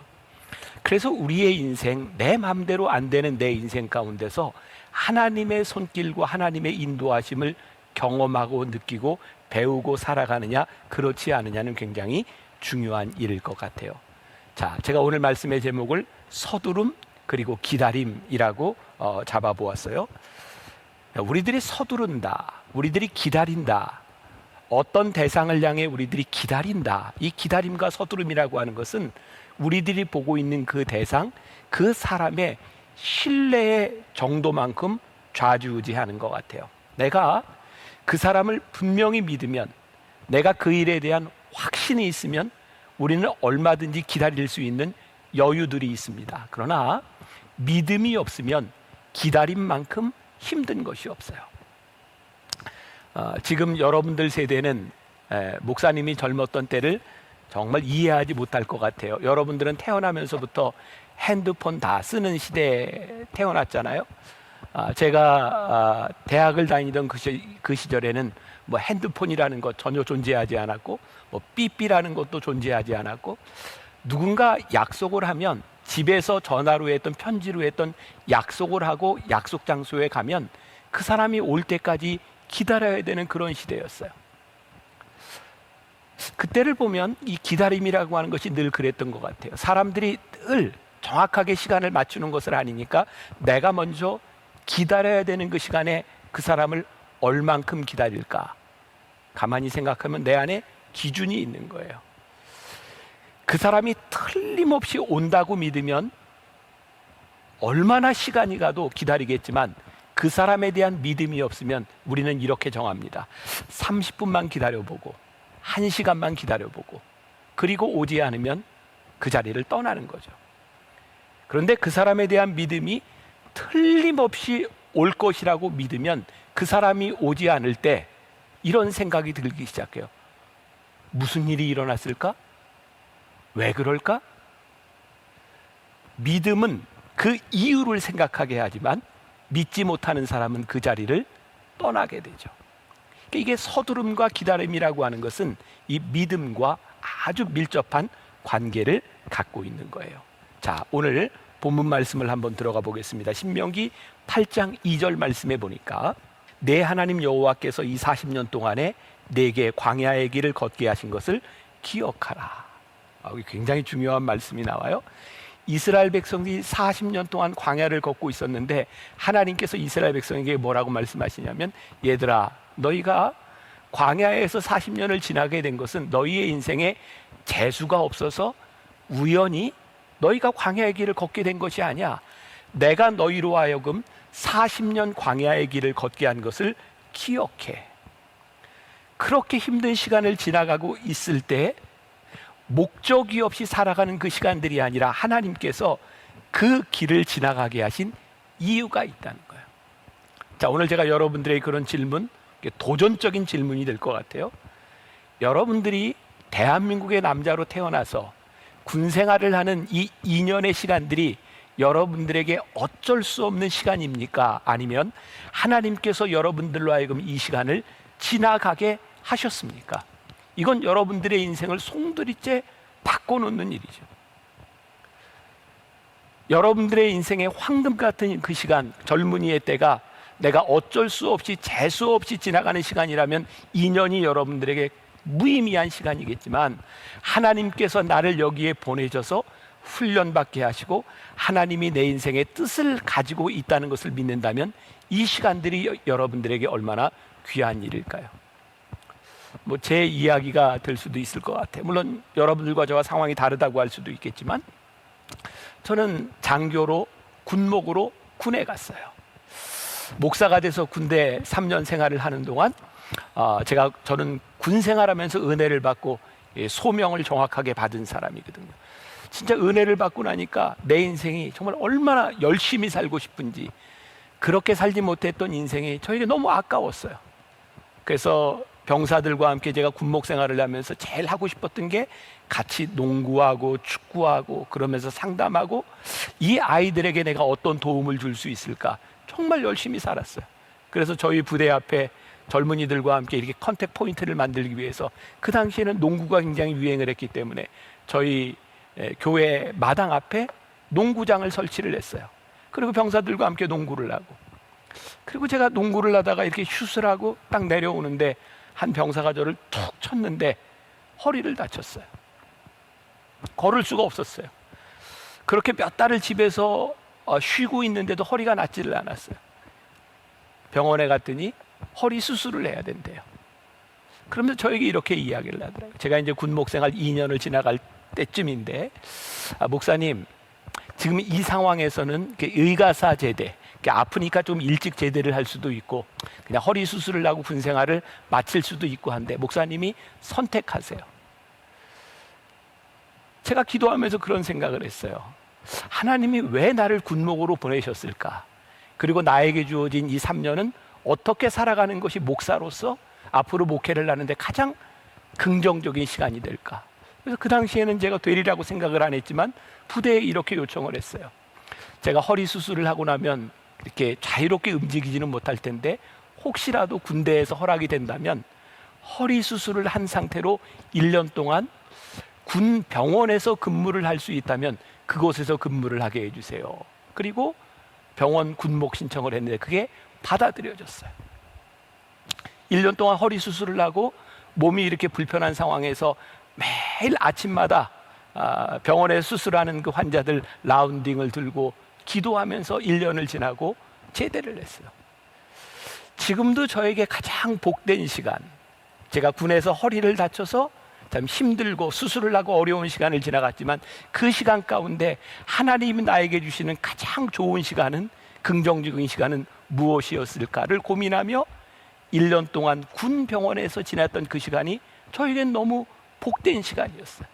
Speaker 7: 그래서 우리의 인생, 내 마음대로 안 되는 내 인생 가운데서 하나님의 손길과 하나님의 인도하심을 경험하고 느끼고 배우고 살아가느냐 그렇지 않느냐는 굉장히 중요한 일일 것 같아요. 자, 제가 오늘 말씀의 제목을 서두름 그리고 기다림이라고 잡아보았어요. 우리들이 서두른다, 우리들이 기다린다, 어떤 대상을 향해 우리들이 기다린다. 이 기다림과 서두름이라고 하는 것은 우리들이 보고 있는 그 대상, 그 사람의 신뢰의 정도만큼 좌지우지하는 것 같아요. 내가 그 사람을 분명히 믿으면, 내가 그 일에 대한 확신이 있으면 우리는 얼마든지 기다릴 수 있는 여유들이 있습니다. 그러나 믿음이 없으면 기다림만큼 힘든 것이 없어요. 지금 여러분들 세대는 목사님이 젊었던 때를 정말 이해하지 못할 것 같아요. 여러분들은 태어나면서부터 핸드폰 다 쓰는 시대에 태어났잖아요. 제가 대학을 다니던 그 시절에는 뭐 핸드폰이라는 것 전혀 존재하지 않았고, 뭐 삐삐라는 것도 존재하지 않았고, 누군가 약속을 하면 집에서 전화로 했던 편지로 했던 약속을 하고 약속 장소에 가면 그 사람이 올 때까지 기다려야 되는 그런 시대였어요. 그때를 보면 이 기다림이라고 하는 것이 늘 그랬던 것 같아요. 사람들이 늘 정확하게 시간을 맞추는 것을 아니니까 내가 먼저 기다려야 되는 그 시간에 그 사람을 얼만큼 기다릴까, 가만히 생각하면 내 안에 기준이 있는 거예요. 그 사람이 틀림없이 온다고 믿으면 얼마나 시간이 가도 기다리겠지만, 그 사람에 대한 믿음이 없으면 우리는 이렇게 정합니다. 30분만 기다려보고 1시간만 기다려보고 그리고 오지 않으면 그 자리를 떠나는 거죠. 그런데 그 사람에 대한 믿음이 틀림없이 올 것이라고 믿으면 그 사람이 오지 않을 때 이런 생각이 들기 시작해요. 무슨 일이 일어났을까? 왜 그럴까? 믿음은 그 이유를 생각하게 하지만 믿지 못하는 사람은 그 자리를 떠나게 되죠. 이게 서두름과 기다림이라고 하는 것은 이 믿음과 아주 밀접한 관계를 갖고 있는 거예요. 자, 오늘 본문 말씀을 한번 들어가 보겠습니다. 신명기 8장 2절 말씀에 보니까 내 하나님 여호와께서 이 40년 동안에 내게 광야의 길을 걷게 하신 것을 기억하라. 이게 굉장히 중요한 말씀이 나와요. 이스라엘 백성이 40년 동안 광야를 걷고 있었는데 하나님께서 이스라엘 백성에게 뭐라고 말씀하시냐면, 얘들아, 너희가 광야에서 40년을 지나게 된 것은 너희의 인생에 재수가 없어서 우연히 너희가 광야의 길을 걷게 된 것이 아니야. 내가 너희로 하여금 40년 광야의 길을 걷게 한 것을 기억해. 그렇게 힘든 시간을 지나가고 있을 때 목적이 없이 살아가는 그 시간들이 아니라 하나님께서 그 길을 지나가게 하신 이유가 있다는 거예요. 자, 오늘 제가 여러분들의 그런 질문, 도전적인 질문이 될 것 같아요. 여러분들이 대한민국의 남자로 태어나서 군 생활을 하는 이 2년의 시간들이 여러분들에게 어쩔 수 없는 시간입니까? 아니면 하나님께서 여러분들로 하여금 이 시간을 지나가게 하셨습니까? 이건 여러분들의 인생을 송두리째 바꿔놓는 일이죠. 여러분들의 인생의 황금 같은 그 시간, 젊은이의 때가 내가 어쩔 수 없이 재수 없이 지나가는 시간이라면 2년이 여러분들에게 무의미한 시간이겠지만, 하나님께서 나를 여기에 보내셔서 훈련받게 하시고 하나님이 내 인생의 뜻을 가지고 있다는 것을 믿는다면 이 시간들이 여러분들에게 얼마나 귀한 일일까요? 제 이야기가 될 수도 있을 것 같아요. 물론 여러분들과 저와 상황이 다르다고 할 수도 있겠지만, 저는 장교로 군목으로 군에 갔어요. 목사가 돼서 군대 3년 생활을 하는 동안 저는 군 생활하면서 은혜를 받고 소명을 정확하게 받은 사람이거든요. 진짜 은혜를 받고 나니까 내 인생이 정말 얼마나 열심히 살고 싶은지, 그렇게 살지 못했던 인생이 저에게 너무 아까웠어요. 그래서 병사들과 함께 제가 군목 생활을 하면서 제일 하고 싶었던 게 같이 농구하고 축구하고 그러면서 상담하고 이 아이들에게 내가 어떤 도움을 줄 수 있을까 정말 열심히 살았어요. 그래서 저희 부대 앞에 젊은이들과 함께 이렇게 컨택 포인트를 만들기 위해서, 그 당시에는 농구가 굉장히 유행을 했기 때문에 저희 교회 마당 앞에 농구장을 설치를 했어요. 그리고 병사들과 함께 농구를 하고, 그리고 제가 농구를 하다가 이렇게 슛을 하고 딱 내려오는데 한 병사가 저를 툭 쳤는데 허리를 다쳤어요. 걸을 수가 없었어요. 그렇게 몇 달을 집에서 쉬고 있는데도 허리가 낫지를 않았어요. 병원에 갔더니 허리 수술을 해야 된대요. 그러면서 저에게 이렇게 이야기를 하더라고요. 제가 이제 군목생활 2년을 지나갈 때쯤인데, 목사님, 지금 이 상황에서는 의가사 제대, 아프니까 좀 일찍 제대를 할 수도 있고 그냥 허리 수술을 하고 군생활을 마칠 수도 있고 한데 목사님이 선택하세요. 제가 기도하면서 그런 생각을 했어요. 하나님이 왜 나를 군목으로 보내셨을까? 그리고 나에게 주어진 이 3년은 어떻게 살아가는 것이 목사로서 앞으로 목회를 하는데 가장 긍정적인 시간이 될까? 그래서 그 당시에는 제가 되리라고 생각을 안 했지만 부대에 이렇게 요청을 했어요. 제가 허리 수술을 하고 나면 이렇게 자유롭게 움직이지는 못할 텐데 혹시라도 군대에서 허락이 된다면 허리 수술을 한 상태로 1년 동안 군 병원에서 근무를 할 수 있다면 그곳에서 근무를 하게 해주세요. 그리고 병원 군목 신청을 했는데 그게 받아들여졌어요. 1년 동안 허리 수술을 하고 몸이 이렇게 불편한 상황에서 매일 아침마다 병원에 수술하는 그 환자들 라운딩을 들고 기도하면서 1년을 지나고 제대를 했어요. 지금도 저에게 가장 복된 시간, 제가 군에서 허리를 다쳐서 참 힘들고 수술을 하고 어려운 시간을 지나갔지만 그 시간 가운데 하나님이 나에게 주시는 가장 좋은 시간은, 긍정적인 시간은 무엇이었을까를 고민하며 1년 동안 군 병원에서 지냈던 그 시간이 저에겐 너무 복된 시간이었어요.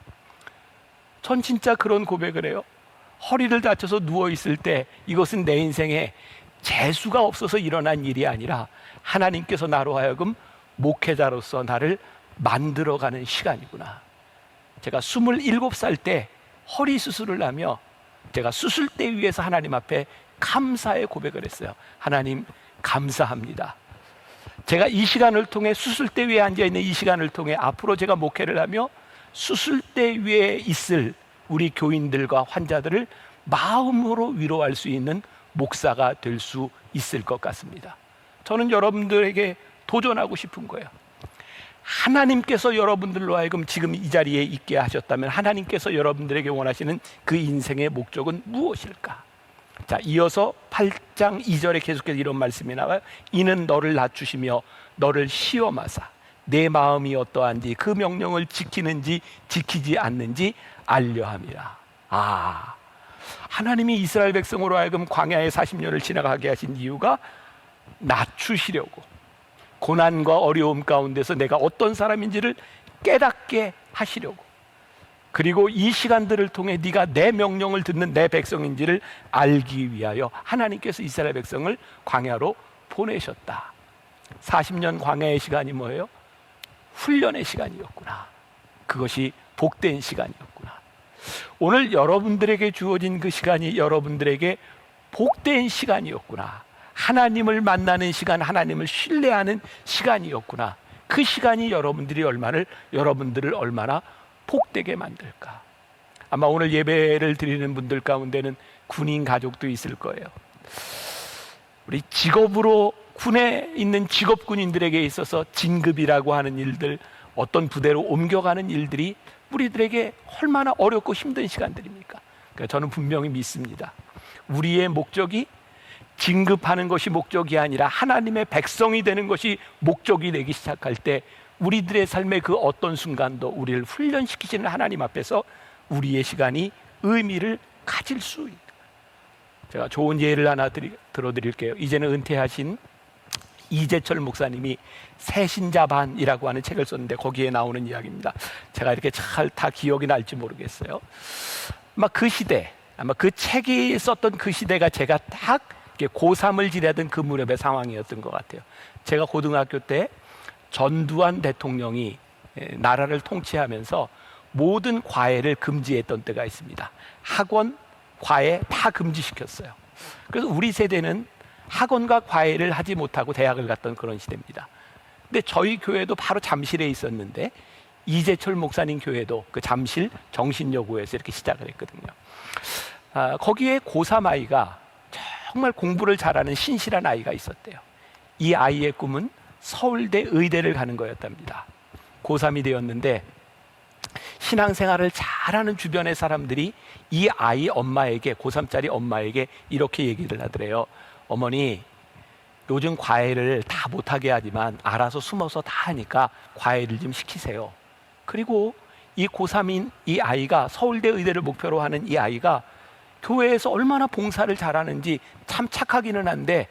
Speaker 7: 전 진짜 그런 고백을 해요. 허리를 다쳐서 누워있을 때 이것은 내 인생에 재수가 없어서 일어난 일이 아니라 하나님께서 나로 하여금 목회자로서 나를 만들어가는 시간이구나. 제가 27살 때 허리 수술을 하며 제가 수술대 위에서 하나님 앞에 감사의 고백을 했어요. 하나님 감사합니다. 제가 이 시간을 통해, 수술대 위에 앉아있는 이 시간을 통해 앞으로 제가 목회를 하며 수술대 위에 있을 우리 교인들과 환자들을 마음으로 위로할 수 있는 목사가 될 수 있을 것 같습니다. 저는 여러분들에게 도전하고 싶은 거예요. 하나님께서 여러분들로 하여금 지금 이 자리에 있게 하셨다면 하나님께서 여러분들에게 원하시는 그 인생의 목적은 무엇일까? 자, 이어서 8장 2절에 계속해서 이런 말씀이 나와요. 이는 너를 낮추시며 너를 시험하사 내 마음이 어떠한지 그 명령을 지키는지 지키지 않는지 알려 함이라. 하나님이 이스라엘 백성으로 하여금 광야의 40년을 지나가게 하신 이유가 낮추시려고, 고난과 어려움 가운데서 내가 어떤 사람인지를 깨닫게 하시려고, 그리고 이 시간들을 통해 네가 내 명령을 듣는 내 백성인지를 알기 위하여 하나님께서 이스라엘 백성을 광야로 보내셨다. 40년 광야의 시간이 뭐예요? 훈련의 시간이었구나. 그것이 복된 시간이었구나. 오늘 여러분들에게 주어진 그 시간이 여러분들에게 복된 시간이었구나. 하나님을 만나는 시간, 하나님을 신뢰하는 시간이었구나. 그 시간이 여러분들을 얼마나 복되게 만들까. 아마 오늘 예배를 드리는 분들 가운데는 군인 가족도 있을 거예요. 우리 직업으로 군에 있는 직업군인들에게 있어서 진급이라고 하는 일들, 어떤 부대로 옮겨가는 일들이 우리들에게 얼마나 어렵고 힘든 시간들입니까? 그러니까 저는 분명히 믿습니다. 우리의 목적이 진급하는 것이 목적이 아니라 하나님의 백성이 되는 것이 목적이 되기 시작할 때 우리들의 삶의 그 어떤 순간도 우리를 훈련시키시는 하나님 앞에서 우리의 시간이 의미를 가질 수 있다. 제가 좋은 예를 하나 들어드릴게요. 이제는 은퇴하신 이재철 목사님이 새신자반이라고 하는 책을 썼는데 거기에 나오는 이야기입니다. 제가 이렇게 잘 다 기억이 날지 모르겠어요. 아마 그 시대, 아마 그 책이 썼던 그 시대가 제가 딱 고3을 지내던 그 무렵의 상황이었던 것 같아요. 제가 고등학교 때 전두환 대통령이 나라를 통치하면서 모든 과외를 금지했던 때가 있습니다. 학원, 과외 다 금지시켰어요. 그래서 우리 세대는 학원과 과외를 하지 못하고 대학을 갔던 그런 시대입니다. 근데 저희 교회도 바로 잠실에 있었는데 이재철 목사님 교회도 그 잠실 정신여고에서 이렇게 시작을 했거든요. 거기에 고3 아이가 정말 공부를 잘하는 신실한 아이가 있었대요. 이 아이의 꿈은 서울대 의대를 가는 거였답니다. 고3이 되었는데 신앙생활을 잘하는 주변의 사람들이 이 아이 엄마에게, 고3짜리 엄마에게 이렇게 얘기를 하더래요. 어머니, 요즘 과외를 다 못하게 하지만 알아서 숨어서 다 하니까 과외를 좀 시키세요. 그리고 이 고3인 이 아이가, 서울대 의대를 목표로 하는 이 아이가 교회에서 얼마나 봉사를 잘하는지 참 착하기는 한데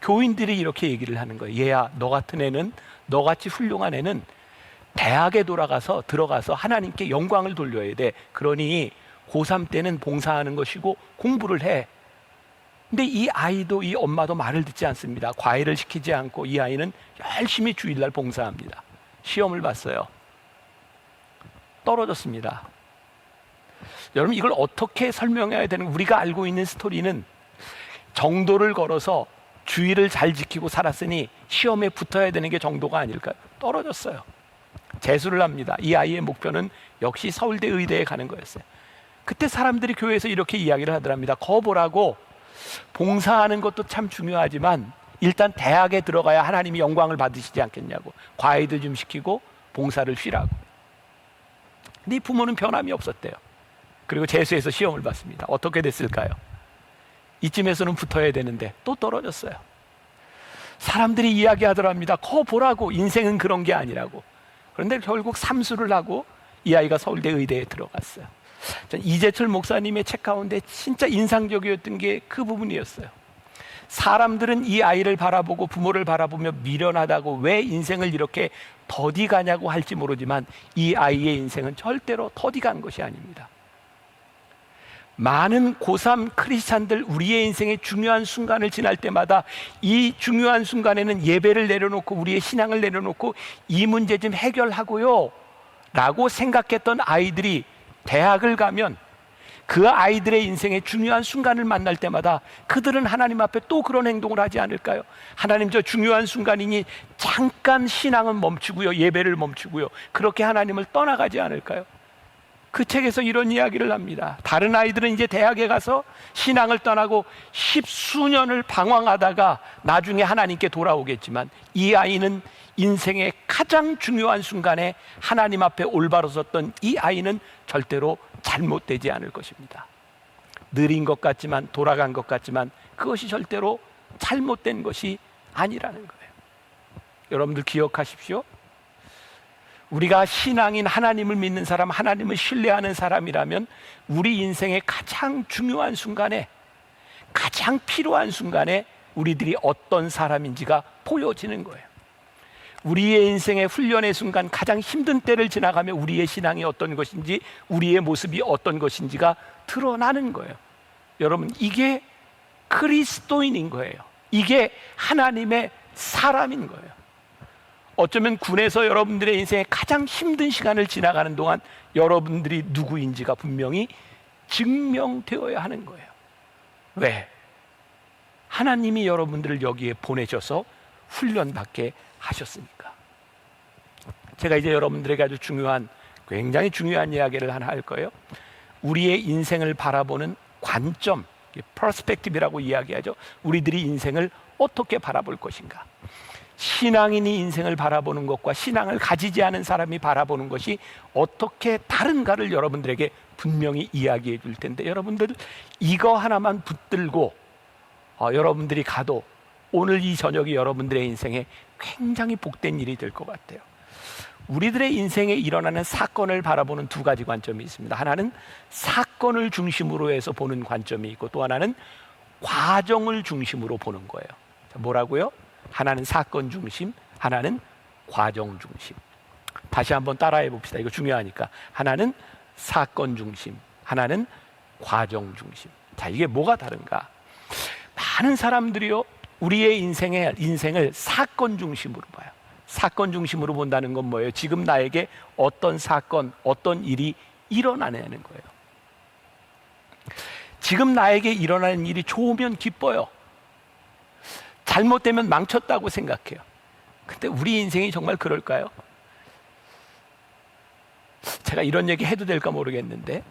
Speaker 7: 교인들이 이렇게 얘기를 하는 거예요. 얘야, 너 같은 애는, 너같이 훌륭한 애는 대학에 들어가서 하나님께 영광을 돌려야 돼. 그러니 고3 때는 봉사하는 것이고 공부를 해. 근데 이 아이도, 이 엄마도 말을 듣지 않습니다. 과외를 시키지 않고 이 아이는 열심히 주일날 봉사합니다. 시험을 봤어요. 떨어졌습니다. 여러분, 이걸 어떻게 설명해야 되는, 우리가 알고 있는 스토리는 정도를 걸어서 주의를 잘 지키고 살았으니 시험에 붙어야 되는 게 정도가 아닐까요? 떨어졌어요. 재수를 합니다. 이 아이의 목표는 역시 서울대 의대에 가는 거였어요. 그때 사람들이 교회에서 이렇게 이야기를 하더랍니다. 거보라고, 봉사하는 것도 참 중요하지만 일단 대학에 들어가야 하나님이 영광을 받으시지 않겠냐고, 과외도 좀 시키고 봉사를 쉬라고. 근데 이 부모는 변함이 없었대요. 그리고 재수해서 시험을 봤습니다. 어떻게 됐을까요? 이쯤에서는 붙어야 되는데 또 떨어졌어요. 사람들이 이야기하더랍니다. 거보라고, 인생은 그런 게 아니라고. 그런데 결국 삼수를 하고 이 아이가 서울대 의대에 들어갔어요. 이재철 목사님의 책 가운데 진짜 인상적이었던 게 그 부분이었어요. 사람들은 이 아이를 바라보고 부모를 바라보며 미련하다고, 왜 인생을 이렇게 더디 가냐고 할지 모르지만 이 아이의 인생은 절대로 더디 간 것이 아닙니다. 많은 고3 크리스찬들, 우리의 인생의 중요한 순간을 지날 때마다 이 중요한 순간에는 예배를 내려놓고 우리의 신앙을 내려놓고 이 문제 좀 해결하고요 라고 생각했던 아이들이 대학을 가면 그 아이들의 인생의 중요한 순간을 만날 때마다 그들은 하나님 앞에 또 그런 행동을 하지 않을까요? 하나님, 저 중요한 순간이니 잠깐 신앙은 멈추고요, 예배를 멈추고요, 그렇게 하나님을 떠나가지 않을까요? 그 책에서 이런 이야기를 합니다. 다른 아이들은 이제 대학에 가서 신앙을 떠나고 십수년을 방황하다가 나중에 하나님께 돌아오겠지만, 이 아이는 인생의 가장 중요한 순간에 하나님 앞에 올바로 섰던 이 아이는 절대로 잘못되지 않을 것입니다. 느린 것 같지만, 돌아간 것 같지만 그것이 절대로 잘못된 것이 아니라는 거예요. 여러분들 기억하십시오. 우리가 신앙인, 하나님을 믿는 사람, 하나님을 신뢰하는 사람이라면 우리 인생의 가장 중요한 순간에, 가장 필요한 순간에 우리들이 어떤 사람인지가 보여지는 거예요. 우리의 인생의 훈련의 순간, 가장 힘든 때를 지나가며 우리의 신앙이 어떤 것인지, 우리의 모습이 어떤 것인지가 드러나는 거예요. 여러분, 이게 그리스도인인 거예요. 이게 하나님의 사람인 거예요. 어쩌면 군에서 여러분들의 인생의 가장 힘든 시간을 지나가는 동안 여러분들이 누구인지가 분명히 증명되어야 하는 거예요. 왜? 하나님이 여러분들을 여기에 보내셔서 훈련받게 하셨으니까. 제가 이제 여러분들에게 아주 중요한, 굉장히 중요한 이야기를 하나 할 거예요. 우리의 인생을 바라보는 관점, 퍼스펙티브라고 이야기하죠. 우리들이 인생을 어떻게 바라볼 것인가. 신앙인이 인생을 바라보는 것과 신앙을 가지지 않은 사람이 바라보는 것이 어떻게 다른가를 여러분들에게 분명히 이야기해 줄 텐데, 여러분들 이거 하나만 붙들고 여러분들이 가도 오늘 이 저녁이 여러분들의 인생에 굉장히 복된 일이 될 것 같아요. 우리들의 인생에 일어나는 사건을 바라보는 두 가지 관점이 있습니다. 하나는 사건을 중심으로 해서 보는 관점이 있고, 또 하나는 과정을 중심으로 보는 거예요. 뭐라고요? 하나는 사건 중심, 하나는 과정 중심. 다시 한번 따라해 봅시다. 이거 중요하니까. 하나는 사건 중심, 하나는 과정 중심. 자, 이게 뭐가 다른가? 많은 사람들이요, 우리의 인생을 사건 중심으로 봐요. 사건 중심으로 본다는 건 뭐예요? 지금 나에게 어떤 사건, 어떤 일이 일어나는 거예요. 지금 나에게 일어나는 일이 좋으면 기뻐요. 잘못되면 망쳤다고 생각해요. 근데 우리 인생이 정말 그럴까요? 제가 이런 얘기 해도 될까 모르겠는데,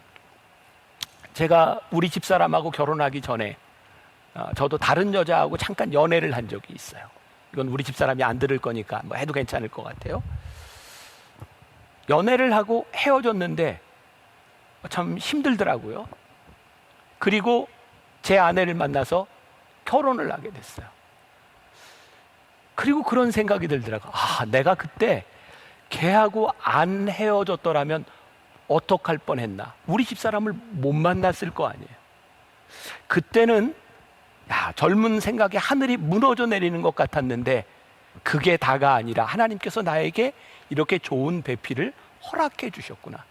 Speaker 7: 제가 우리 집사람하고 결혼하기 전에 저도 다른 여자하고 잠깐 연애를 한 적이 있어요. 이건 우리 집사람이 안 들을 거니까 뭐 해도 괜찮을 것 같아요. 연애를 하고 헤어졌는데 참 힘들더라고요. 그리고 제 아내를 만나서 결혼을 하게 됐어요. 그리고 그런 생각이 들더라고요. 아, 내가 그때 걔하고 안 헤어졌더라면 어떡할 뻔했나. 우리 집사람을 못 만났을 거 아니에요. 그때는 젊은 생각에 하늘이 무너져 내리는 것 같았는데, 그게 다가 아니라 하나님께서 나에게 이렇게 좋은 배필을 허락해 주셨구나.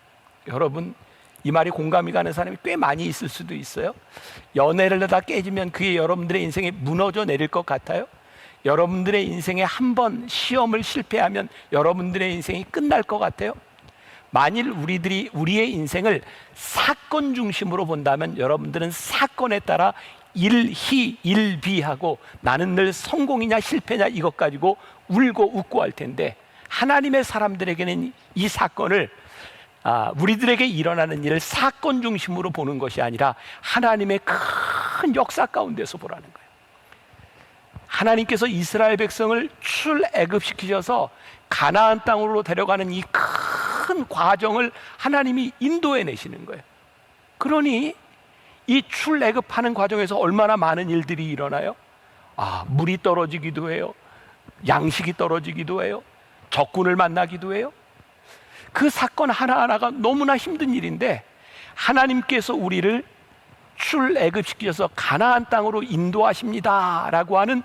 Speaker 7: 여러분, 이 말이 공감이 가는 사람이 꽤 많이 있을 수도 있어요. 연애를 하다 깨지면 그게 여러분들의 인생에 무너져 내릴 것 같아요? 여러분들의 인생에 한 번 시험을 실패하면 여러분들의 인생이 끝날 것 같아요? 만일 우리들이 우리의 인생을 사건 중심으로 본다면 여러분들은 사건에 따라 일희일비하고 나는 늘 성공이냐 실패냐 이것 가지고 울고 웃고 할 텐데, 하나님의 사람들에게는 이 사건을 우리들에게 일어나는 일을 사건 중심으로 보는 것이 아니라 하나님의 큰 역사 가운데서 보라는 거예요. 하나님께서 이스라엘 백성을 출애굽시키셔서 가나안 땅으로 데려가는 이 큰 과정을 하나님이 인도해 내시는 거예요. 그러니 이 출애굽하는 과정에서 얼마나 많은 일들이 일어나요? 물이 떨어지기도 해요. 양식이 떨어지기도 해요. 적군을 만나기도 해요. 그 사건 하나하나가 너무나 힘든 일인데, 하나님께서 우리를 출애굽시키셔서 가나안 땅으로 인도하십니다 라고 하는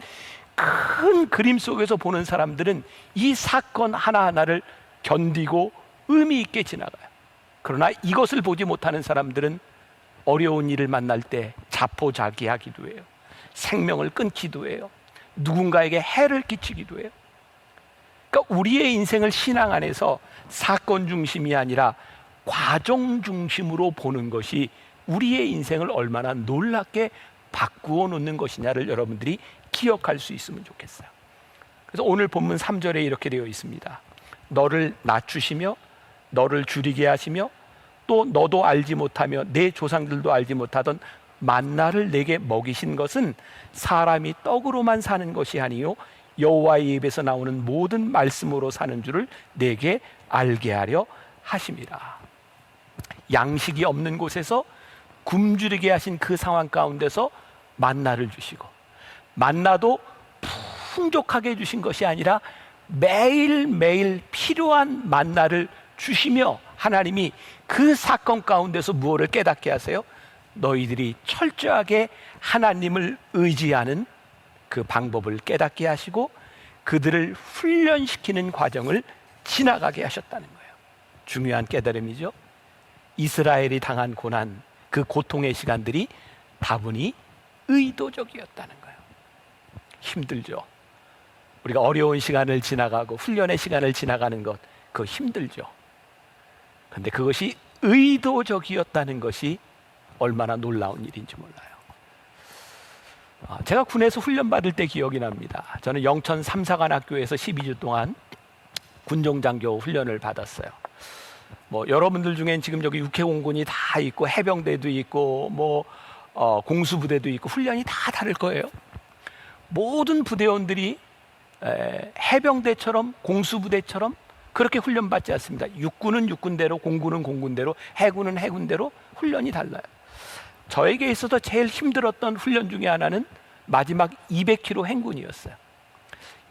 Speaker 7: 큰 그림 속에서 보는 사람들은 이 사건 하나하나를 견디고 의미 있게 지나가요. 그러나 이것을 보지 못하는 사람들은 어려운 일을 만날 때 자포자기하기도 해요. 생명을 끊기도 해요. 누군가에게 해를 끼치기도 해요. 그러니까 우리의 인생을 신앙 안에서 사건 중심이 아니라 과정 중심으로 보는 것이 우리의 인생을 얼마나 놀랍게 바꾸어 놓는 것이냐를 여러분들이 기억할 수 있으면 좋겠어요. 그래서 오늘 본문 3절에 이렇게 되어 있습니다. 너를 낮추시며 너를 줄이게 하시며 또 너도 알지 못하며 내 조상들도 알지 못하던 만나를 내게 먹이신 것은 사람이 떡으로만 사는 것이 아니요 여호와의 입에서 나오는 모든 말씀으로 사는 줄을 내게 알게 하려 하심이라. 양식이 없는 곳에서 굶주리게 하신 그 상황 가운데서 만나를 주시고, 만나도 풍족하게 주신 것이 아니라 매일매일 필요한 만나를 주시며, 하나님이 그 사건 가운데서 무엇을 깨닫게 하세요? 너희들이 철저하게 하나님을 의지하는 그 방법을 깨닫게 하시고 그들을 훈련시키는 과정을 지나가게 하셨다는 거예요. 중요한 깨달음이죠. 이스라엘이 당한 고난, 그 고통의 시간들이 다분히 의도적이었다는 거예요. 힘들죠. 우리가 어려운 시간을 지나가고 훈련의 시간을 지나가는 것, 그거 힘들죠. 그런데 그것이 의도적이었다는 것이 얼마나 놀라운 일인지 몰라요. 제가 군에서 훈련 받을 때 기억이 납니다. 저는 영천 삼사관학교에서 12주 동안 군종장교 훈련을 받았어요. 뭐 여러분들 중엔 지금 여기 육해공군이 다 있고 해병대도 있고 뭐 공수부대도 있고 훈련이 다 다를 거예요. 모든 부대원들이 해병대처럼 공수부대처럼 그렇게 훈련받지 않습니다. 육군은 육군대로, 공군은 공군대로, 해군은 해군대로 훈련이 달라요. 저에게 있어서 제일 힘들었던 훈련 중에 하나는 마지막 200km 행군이었어요.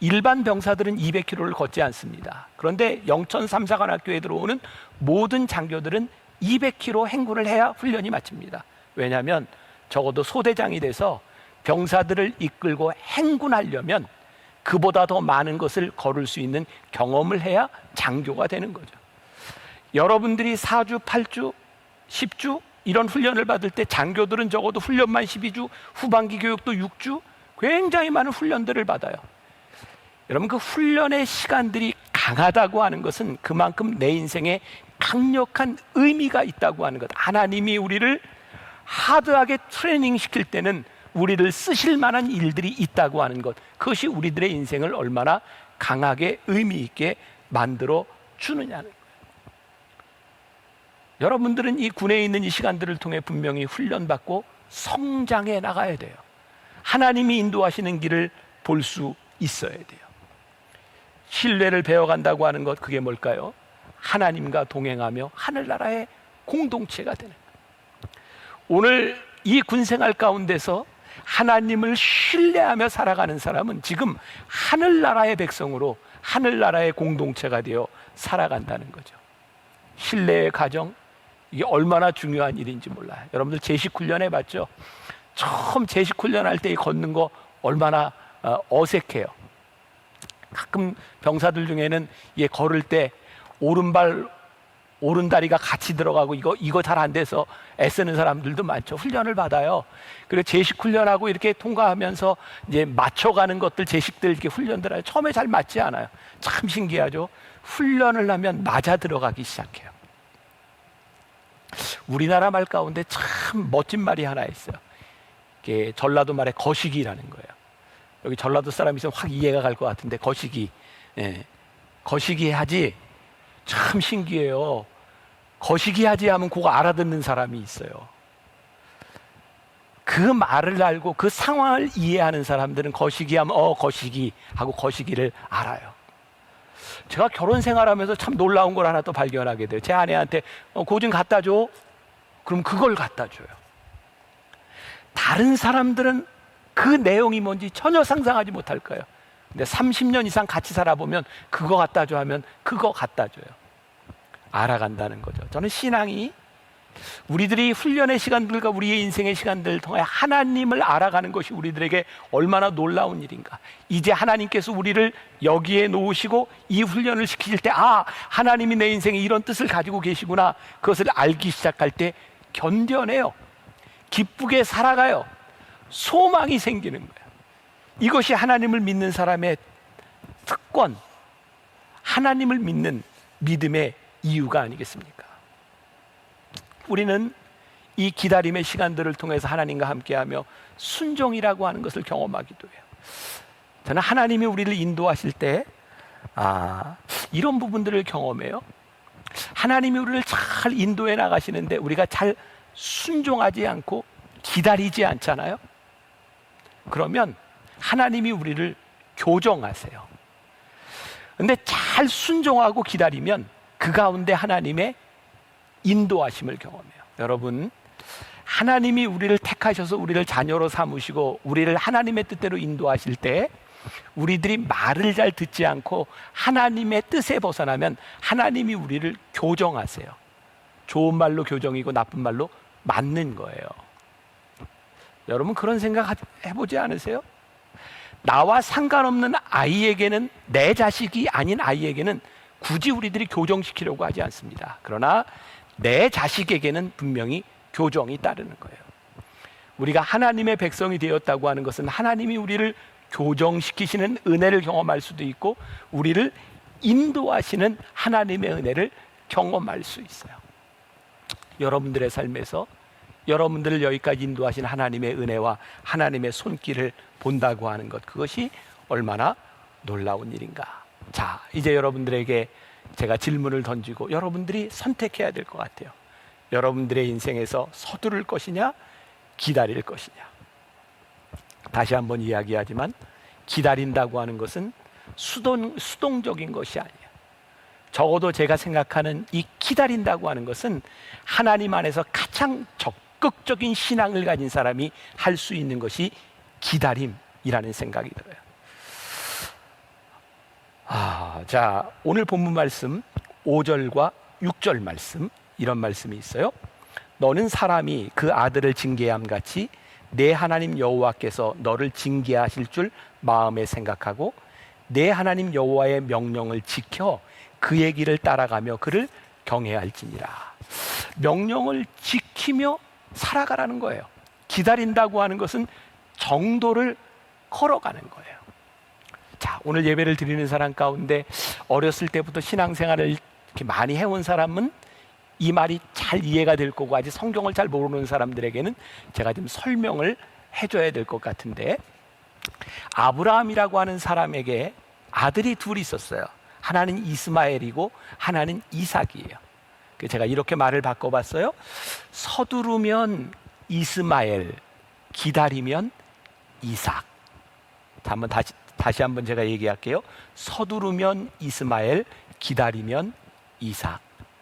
Speaker 7: 일반 병사들은 200km를 걷지 않습니다. 그런데 영천 삼사관학교에 들어오는 모든 장교들은 200km 행군을 해야 훈련이 마칩니다. 왜냐하면 적어도 소대장이 돼서 병사들을 이끌고 행군하려면 그보다 더 많은 것을 걸을 수 있는 경험을 해야 장교가 되는 거죠. 여러분들이 4주, 8주, 10주 이런 훈련을 받을 때 장교들은 적어도 훈련만 12주, 후반기 교육도 6주, 굉장히 많은 훈련들을 받아요. 여러분, 그 훈련의 시간들이 강하다고 하는 것은 그만큼 내 인생에 강력한 의미가 있다고 하는 것. 하나님이 우리를 하드하게 트레이닝 시킬 때는 우리를 쓰실 만한 일들이 있다고 하는 것, 그것이 우리들의 인생을 얼마나 강하게 의미 있게 만들어 주느냐는 거예요. 여러분들은 이 군에 있는 이 시간들을 통해 분명히 훈련받고 성장해 나가야 돼요. 하나님이 인도하시는 길을 볼 수 있어야 돼요. 신뢰를 배워간다고 하는 것, 그게 뭘까요? 하나님과 동행하며 하늘나라의 공동체가 되는 거예요. 오늘 이 군생활 가운데서 하나님을 신뢰하며 살아가는 사람은 지금 하늘나라의 백성으로 하늘나라의 공동체가 되어 살아간다는 거죠. 신뢰의 가정, 이게 얼마나 중요한 일인지 몰라요. 여러분들 제식훈련 해봤죠? 처음 제식훈련 할 때 걷는 거 얼마나 어색해요. 가끔 병사들 중에는 얘 걸을 때 오른발 오른다리가 같이 들어가고 이거 잘 안 돼서 애쓰는 사람들도 많죠. 훈련을 받아요. 그리고 제식 훈련하고 이렇게 통과하면서 이제 맞춰가는 것들, 제식들 이렇게 훈련들 해요. 처음에 잘 맞지 않아요. 참 신기하죠. 훈련을 하면 맞아 들어가기 시작해요. 우리나라 말 가운데 참 멋진 말이 하나 있어요. 이게 전라도 말에 거시기라는 거예요. 여기 전라도 사람이 있으면 확 이해가 갈 것 같은데, 거시기. 예. 거시기 하지. 참 신기해요. 거시기 하지 하면 그거 알아듣는 사람이 있어요. 그 말을 알고 그 상황을 이해하는 사람들은 거시기 하면 거시기 하고 거시기를 알아요. 제가 결혼 생활하면서 참 놀라운 걸 하나 또 발견하게 돼요. 제 아내한테 그거 좀 갖다 줘. 그럼 그걸 갖다 줘요. 다른 사람들은 그 내용이 뭔지 전혀 상상하지 못할 거예요. 근데 30년 이상 같이 살아보면 그거 갖다 줘 하면 그거 갖다 줘요. 알아간다는 거죠. 저는 신앙이 우리들이 훈련의 시간들과 우리의 인생의 시간들을 통해 하나님을 알아가는 것이 우리들에게 얼마나 놀라운 일인가. 이제 하나님께서 우리를 여기에 놓으시고 이 훈련을 시키실 때, 하나님이 내 인생에 이런 뜻을 가지고 계시구나, 그것을 알기 시작할 때 견뎌내요. 기쁘게 살아가요. 소망이 생기는 거예요. 이것이 하나님을 믿는 사람의 특권, 하나님을 믿는 믿음의 이유가 아니겠습니까? 우리는 이 기다림의 시간들을 통해서 하나님과 함께하며 순종이라고 하는 것을 경험하기도 해요. 저는 하나님이 우리를 인도하실 때 이런 부분들을 경험해요. 하나님이 우리를 잘 인도해 나가시는데 우리가 잘 순종하지 않고 기다리지 않잖아요. 그러면 하나님이 우리를 교정하세요. 근데 잘 순종하고 기다리면 그 가운데 하나님의 인도하심을 경험해요. 여러분, 하나님이 우리를 택하셔서 우리를 자녀로 삼으시고 우리를 하나님의 뜻대로 인도하실 때 우리들이 말을 잘 듣지 않고 하나님의 뜻에 벗어나면 하나님이 우리를 교정하세요. 좋은 말로 교정이고 나쁜 말로 맞는 거예요. 여러분, 그런 생각 해보지 않으세요? 나와 상관없는 아이에게는, 내 자식이 아닌 아이에게는 굳이 우리들이 교정시키려고 하지 않습니다. 그러나 내 자식에게는 분명히 교정이 따르는 거예요. 우리가 하나님의 백성이 되었다고 하는 것은 하나님이 우리를 교정시키시는 은혜를 경험할 수도 있고 우리를 인도하시는 하나님의 은혜를 경험할 수 있어요. 여러분들의 삶에서 여러분들을 여기까지 인도하신 하나님의 은혜와 하나님의 손길을 본다고 하는 것, 그것이 얼마나 놀라운 일인가. 자, 이제 여러분들에게 제가 질문을 던지고 여러분들이 선택해야 될 것 같아요. 여러분들의 인생에서 서두를 것이냐 기다릴 것이냐. 다시 한번 이야기하지만 기다린다고 하는 것은 수동적인 것이 아니에요. 적어도 제가 생각하는 이 기다린다고 하는 것은 하나님 안에서 가장 적극적인 신앙을 가진 사람이 할 수 있는 것이 기다림이라는 생각이 들어요. 자, 오늘 본문 말씀 5절과 6절 말씀, 이런 말씀이 있어요. 너는 사람이 그 아들을 징계함 같이 내 하나님 여호와께서 너를 징계하실 줄 마음에 생각하고 내 하나님 여호와의 명령을 지켜 그의 길을 따라가며 그를 경외할지니라. 명령을 지키며 살아가라는 거예요. 기다린다고 하는 것은 정도를 걸어가는 거예요. 자, 오늘 예배를 드리는 사람 가운데 어렸을 때부터 신앙생활을 이렇게 많이 해온 사람은 이 말이 잘 이해가 될 거고, 아직 성경을 잘 모르는 사람들에게는 제가 좀 설명을 해줘야 될 것 같은데, 아브라함이라고 하는 사람에게 아들이 둘이 있었어요. 하나는 이스마엘이고 하나는 이삭이에요. 제가 이렇게 말을 바꿔봤어요. 서두르면 이스마엘, 기다리면 이삭. 한번 다시 한번 제가 얘기할게요. 서두르면 이스마엘, 기다리면 이삭.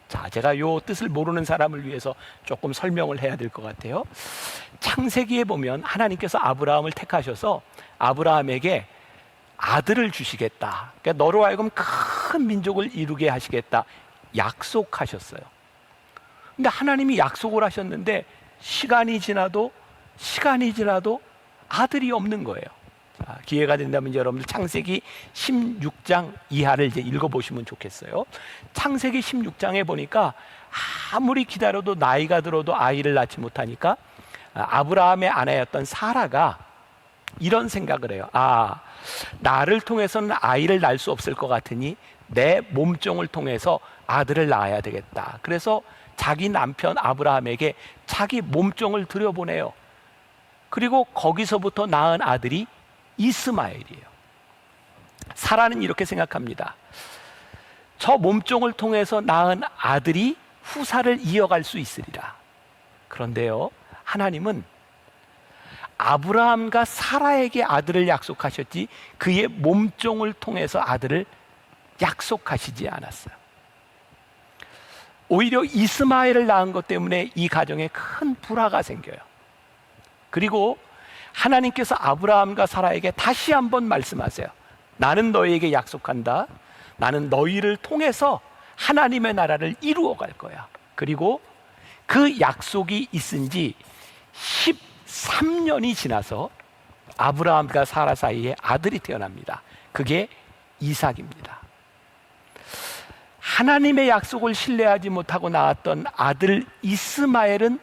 Speaker 7: 자, 제가 요 뜻을 모르는 사람을 위해서 조금 설명을 해야 될 것 같아요. 창세기에 보면 하나님께서 아브라함을 택하셔서 아브라함에게 아들을 주시겠다. 그러니까 너로 하여금 큰 민족을 이루게 하시겠다. 약속하셨어요. 근데 하나님이 약속을 하셨는데 시간이 지나도 아들이 없는 거예요. 자, 기회가 된다면 이제 여러분들 창세기 16장 이하를 이제 읽어보시면 좋겠어요. 창세기 16장에 보니까 아무리 기다려도 나이가 들어도 아이를 낳지 못하니까 아브라함의 아내였던 사라가 이런 생각을 해요. 나를 통해서는 아이를 낳을 수 없을 것 같으니 내 몸종을 통해서 아들을 낳아야 되겠다. 그래서 자기 남편 아브라함에게 자기 몸종을 들여보내요. 그리고 거기서부터 낳은 아들이 이스마엘이에요. 사라는 이렇게 생각합니다. 저 몸종을 통해서 낳은 아들이 후사를 이어갈 수 있으리라. 그런데요, 하나님은 아브라함과 사라에게 아들을 약속하셨지 그의 몸종을 통해서 아들을 약속하시지 않았어요. 오히려 이스마엘을 낳은 것 때문에 이 가정에 큰 불화가 생겨요. 그리고 하나님께서 아브라함과 사라에게 다시 한번 말씀하세요. 나는 너희에게 약속한다. 나는 너희를 통해서 하나님의 나라를 이루어 갈 거야. 그리고 그 약속이 있은 지 13년이 지나서 아브라함과 사라 사이에 아들이 태어납니다. 그게 이삭입니다. 하나님의 약속을 신뢰하지 못하고 낳았던 아들 이스마엘은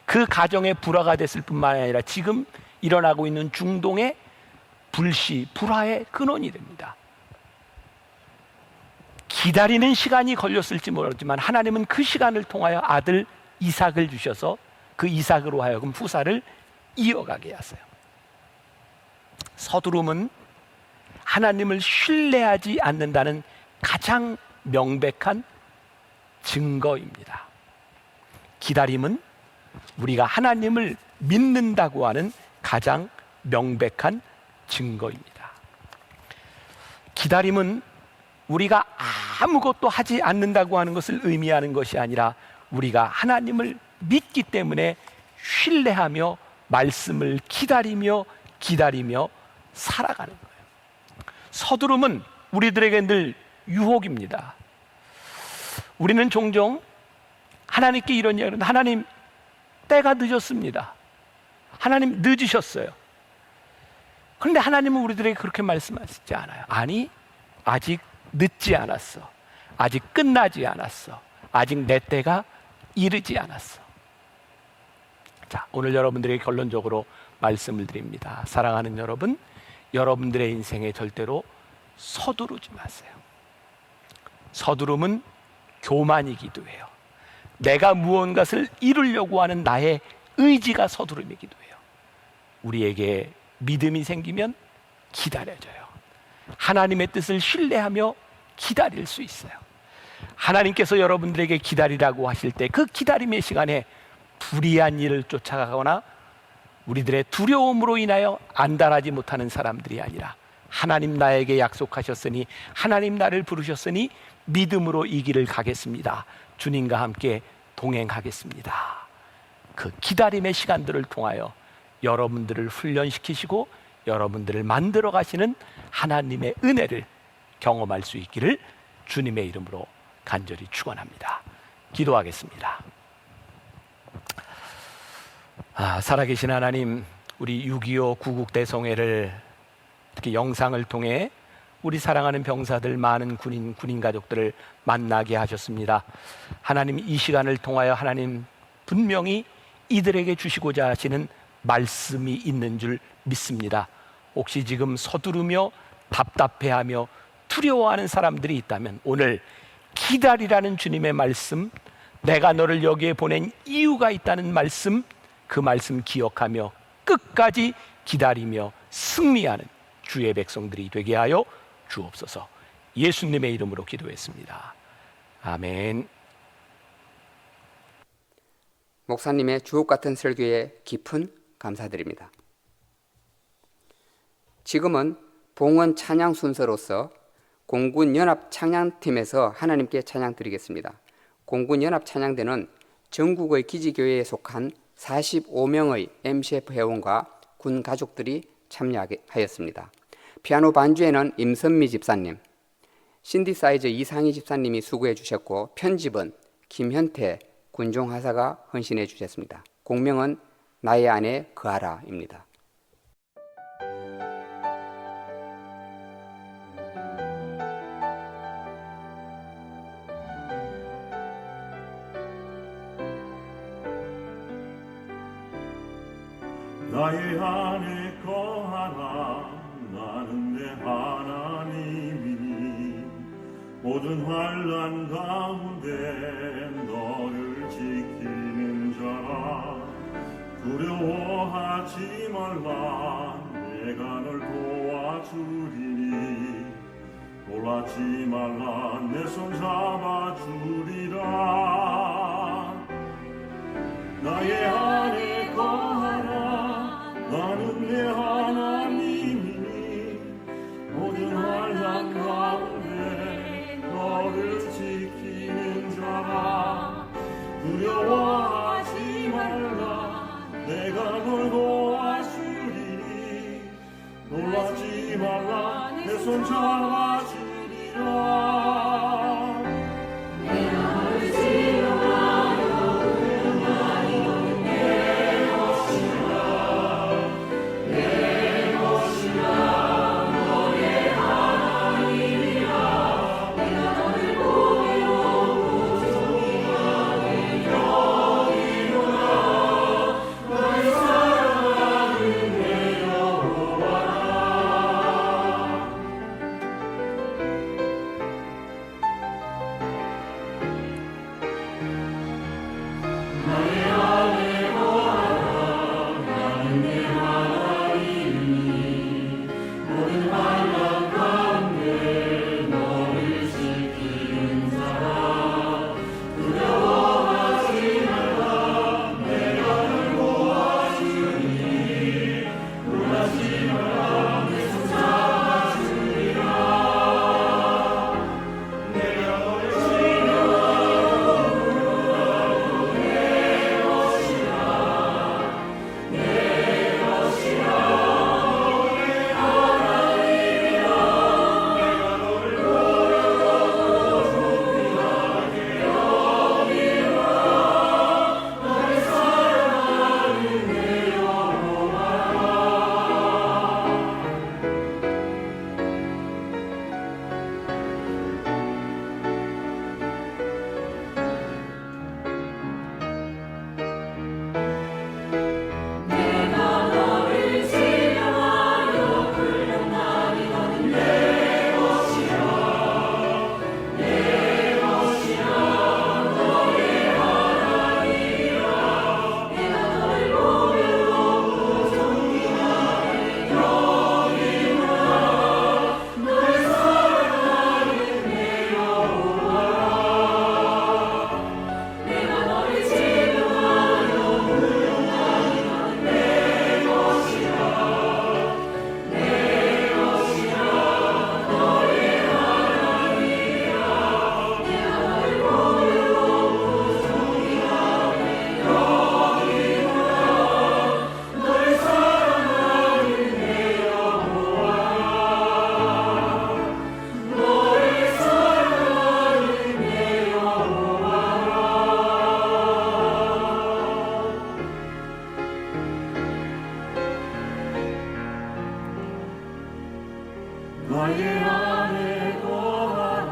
Speaker 7: 그 가정의 불화가 됐을 뿐만 아니라 지금 일어나고 있는 중동의 불화의 근원이 됩니다. 기다리는 시간이 걸렸을지 모르지만 하나님은 그 시간을 통하여 아들 이삭을 주셔서 그 이삭으로 하여금 후사를 이어가게 하세요. 서두름은 하나님을 신뢰하지 않는다는 가장 명백한 증거입니다. 기다림은 우리가 하나님을 믿는다고 하는 가장 명백한 증거입니다. 기다림은 우리가 아무것도 하지 않는다고 하는 것을 의미하는 것이 아니라 우리가 하나님을 믿기 때문에 신뢰하며 말씀을 기다리며 살아가는 거예요. 서두름은 우리들에게 늘 유혹입니다. 우리는 종종 하나님께 이런 이야기를 합니다. 하나님, 때가 늦었습니다. 하나님, 늦으셨어요. 그런데 하나님은 우리들에게 그렇게 말씀하시지 않아요. 아니, 아직 늦지 않았어. 아직 끝나지 않았어. 아직 내 때가 이르지 않았어. 자, 오늘 여러분들에게 결론적으로 말씀을 드립니다. 사랑하는 여러분, 여러분들의 인생에 절대로 서두르지 마세요. 서두름은 교만이기도 해요. 내가 무언가를 이루려고 하는 나의 의지가 서두름이기도 해요. 우리에게 믿음이 생기면 기다려져요. 하나님의 뜻을 신뢰하며 기다릴 수 있어요. 하나님께서 여러분들에게 기다리라고 하실 때 그 기다림의 시간에 불의한 일을 쫓아가거나 우리들의 두려움으로 인하여 안달하지 못하는 사람들이 아니라 하나님 나에게 약속하셨으니, 하나님 나를 부르셨으니 믿음으로 이 길을 가겠습니다. 주님과 함께 동행하겠습니다. 그 기다림의 시간들을 통하여 여러분들을 훈련시키시고 여러분들을 만들어 가시는 하나님의 은혜를 경험할 수 있기를 주님의 이름으로 간절히 축원합니다. 기도하겠습니다. 살아계신 하나님, 우리 6.25 구국대성회를 특히 영상을 통해 우리 사랑하는 병사들, 많은 군인 가족들을 만나게 하셨습니다. 하나님, 이 시간을 통하여 하나님 분명히 이들에게 주시고자 하시는 말씀이 있는 줄 믿습니다. 혹시 지금 서두르며 답답해하며 두려워하는 사람들이 있다면 오늘 기다리라는 주님의 말씀, 내가 너를 여기에 보낸 이유가 있다는 말씀, 그 말씀 기억하며 끝까지 기다리며 승리하는 주의 백성들이 되게 하여 주옵소서. 예수님의 이름으로 기도했습니다. 아멘.
Speaker 5: 목사님의 주옥 같은 설교에 깊은 감사드립니다. 지금은 봉헌 찬양 순서로서 공군연합 찬양팀에서 하나님께 찬양 드리겠습니다. 공군연합 찬양대는 전국의 기지교회에 속한 45명의 MCF 회원과 군 가족들이 참여하였습니다. 피아노 반주에는 임선미 집사님, 신디사이저 이상희 집사님이 수고해 주셨고, 편집은 김현태 군종하사가 헌신해 주셨습니다. 공명은 나의 아내 그하라입니다.
Speaker 3: 나의 안에 거하라. 나는 내 하나님이니 모든 환난 가운데 너를 지키는 자라. 두려워하지 말라. 내가 널 도와주리니 놀라지 말라. 내 손 잡아주리라. 나의 안에 거하라. 나는 내 하나님이니 모든 환난 가운데 너를 지키는 자라. 두려워하지 말라. 내가 널 도와주리니 놀라지 말라. 내 손 잡아주리라. 나의 안에 거하라.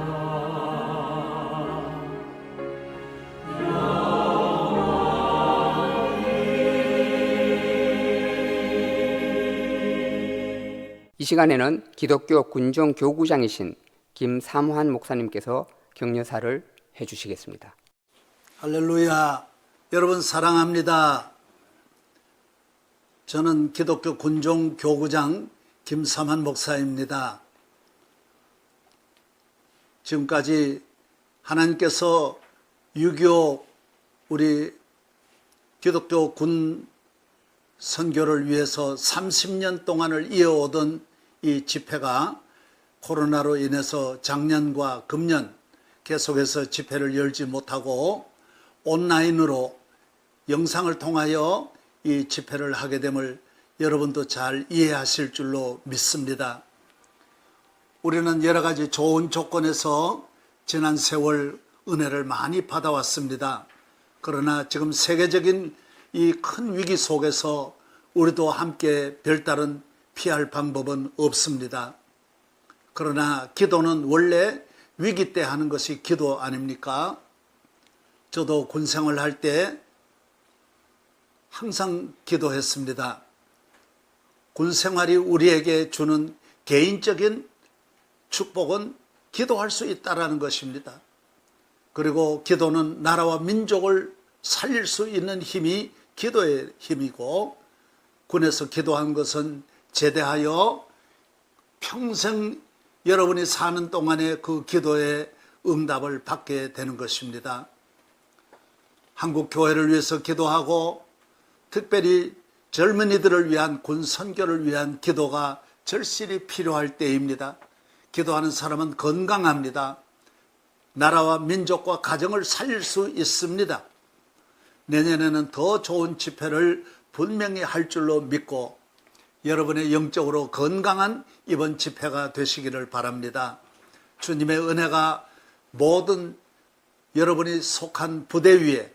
Speaker 5: 이 시간에는 기독교 군종 교구장이신 김삼환 목사님께서 격려사를 해주시겠습니다.
Speaker 8: 할렐루야. 여러분 사랑합니다. 저는 기독교 군종 교구장 김삼환 목사입니다. 지금까지 하나님께서 6.25 우리 기독교 군 선교를 위해서 30년 동안을 이어오던 이 집회가 코로나로 인해서 작년과 금년 계속해서 집회를 열지 못하고 온라인으로 영상을 통하여 이 집회를 하게 됨을 여러분도 잘 이해하실 줄로 믿습니다. 우리는 여러 가지 좋은 조건에서 지난 세월 은혜를 많이 받아왔습니다. 그러나 지금 세계적인 이 큰 위기 속에서 우리도 함께 별다른 피할 방법은 없습니다. 그러나 기도는 원래 위기 때 하는 것이 기도 아닙니까? 저도 군 생활할 때 항상 기도했습니다. 군 생활이 우리에게 주는 개인적인 축복은 기도할 수 있다는 것입니다. 그리고 기도는 나라와 민족을 살릴 수 있는 힘이 기도의 힘이고, 군에서 기도한 것은 제대하여 평생 여러분이 사는 동안에 그 기도의 응답을 받게 되는 것입니다. 한국 교회를 위해서 기도하고 특별히 젊은이들을 위한 군 선교를 위한 기도가 절실히 필요할 때입니다. 기도하는 사람은 건강합니다. 나라와 민족과 가정을 살릴 수 있습니다. 내년에는 더 좋은 집회를 분명히 할 줄로 믿고 여러분의 영적으로 건강한 이번 집회가 되시기를 바랍니다. 주님의 은혜가 모든 여러분이 속한 부대 위에,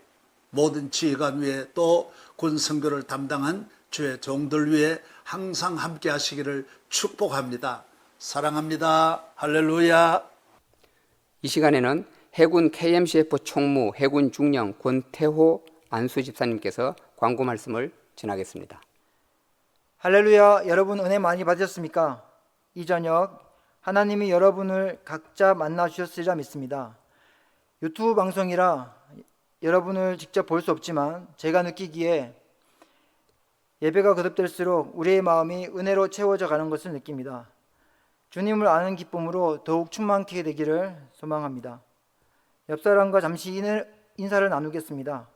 Speaker 8: 모든 지휘관 위에, 또 군 선교를 담당한 주의 종들 위에 항상 함께 하시기를 축복합니다. 사랑합니다. 할렐루야.
Speaker 5: 이 시간에는 해군 KMCF 총무 해군 중령 권태호 안수 집사님께서 광고 말씀을 전하겠습니다.
Speaker 9: 할렐루야. 여러분 은혜 많이 받으셨습니까? 이 저녁 하나님이 여러분을 각자 만나 주셨으리라 믿습니다. 유튜브 방송이라 여러분을 직접 볼 수 없지만 제가 느끼기에 예배가 거듭될수록 우리의 마음이 은혜로 채워져 가는 것을 느낍니다. 주님을 아는 기쁨으로 더욱 충만케 되기를 소망합니다. 옆 사람과 잠시 인사를 나누겠습니다.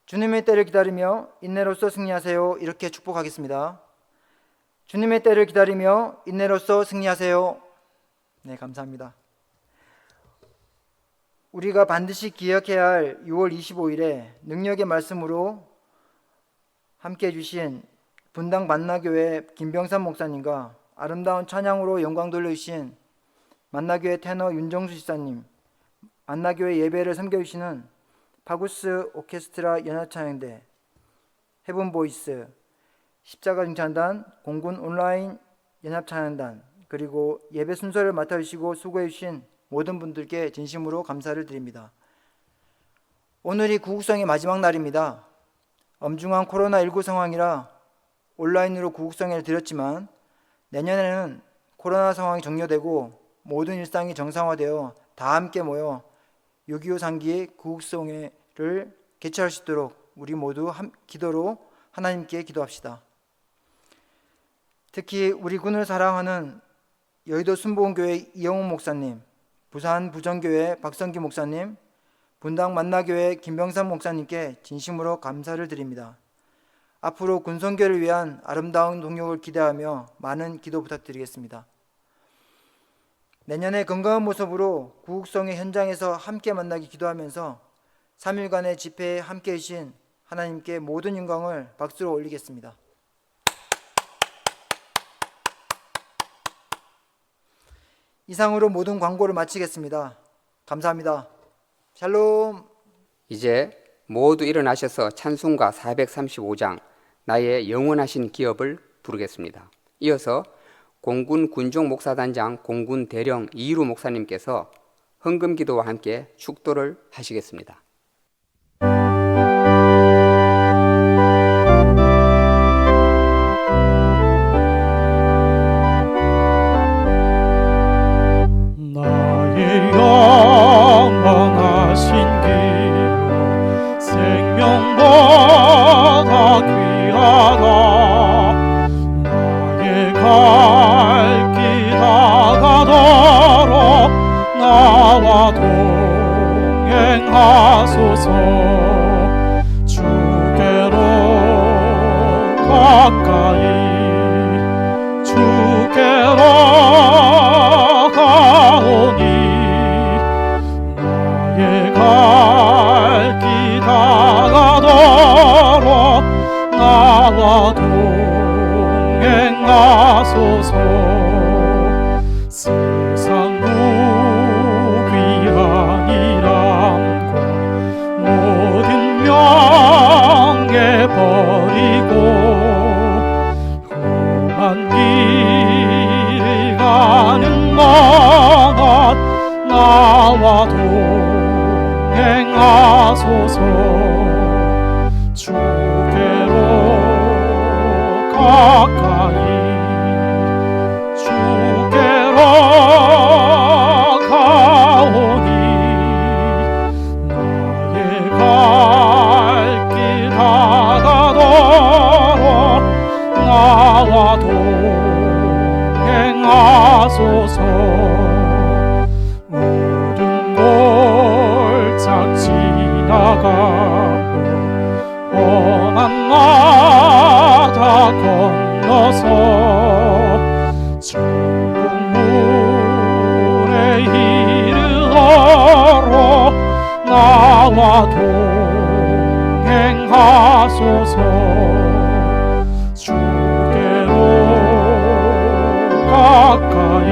Speaker 9: 주님의 때를 기다리며 인내로써 승리하세요. 이렇게 축복하겠습니다. 주님의 때를 기다리며 인내로써 승리하세요. 네, 감사합니다. 우리가 반드시 기억해야 할 6월 25일에 능력의 말씀으로 함께 해주신 분당 만나교회 김병삼 목사님과 아름다운 찬양으로 영광 돌려주신 만나교회 테너 윤정수 지사님, 만나교회 예배를 섬겨주시는 파구스 오케스트라 연합찬양대, 헤븐보이스, 십자가 중찬단, 공군 온라인 연합찬양단, 그리고 예배 순서를 맡아주시고 수고해주신 모든 분들께 진심으로 감사를 드립니다. 오늘이 구국성의 마지막 날입니다. 엄중한 코로나19 상황이라 온라인으로 구국성회를 드렸지만 내년에는 코로나 상황이 종료되고 모든 일상이 정상화되어 다 함께 모여 6.25 상기의 구국성회를 개최할 수 있도록 우리 모두 기도로 하나님께 기도합시다. 특히 우리 군을 사랑하는 여의도 순복음교회 이영훈 목사님, 부산 부정교회 박성기 목사님, 분당 만나교회 김병삼 목사님께 진심으로 감사를 드립니다. 앞으로 군선교를 위한 아름다운 동력을 기대하며 많은 기도 부탁드리겠습니다. 내년에 건강한 모습으로 구국성의 현장에서 함께 만나기 기도하면서 3일간의 집회에 함께해 주신 하나님께 모든 영광을 박수로 올리겠습니다. 이상으로 모든 광고를 마치겠습니다. 감사합니다. 샬롬.
Speaker 5: 이제 모두 일어나셔서 찬송가 435장 나의 영원하신 기업을 부르겠습니다. 이어서 공군 군종 목사단장 공군 대령 이루 목사님께서 헌금 기도와 함께 축도를 하시겠습니다.
Speaker 3: 나의 영원하신 기름 생명보다 귀하다. 나의 갈 길 다가도록 나와 동행하소서. 주께로 가까이 주께로 가오니 나의 갈 길 다가도록 나와 동행하소서. 세상 무귀한이란 곳 모든 명예 버리고 험한 길을 가는 너나 나와 동행하소서. 주께로 가까이 주께로 가오니 나의 갈 길 다가도록 나와 동행하소서. 모든 골짝 지나가고 험한 바다 건너서 천국문에 이르도록 나와 동행하소서. 주께로 가까이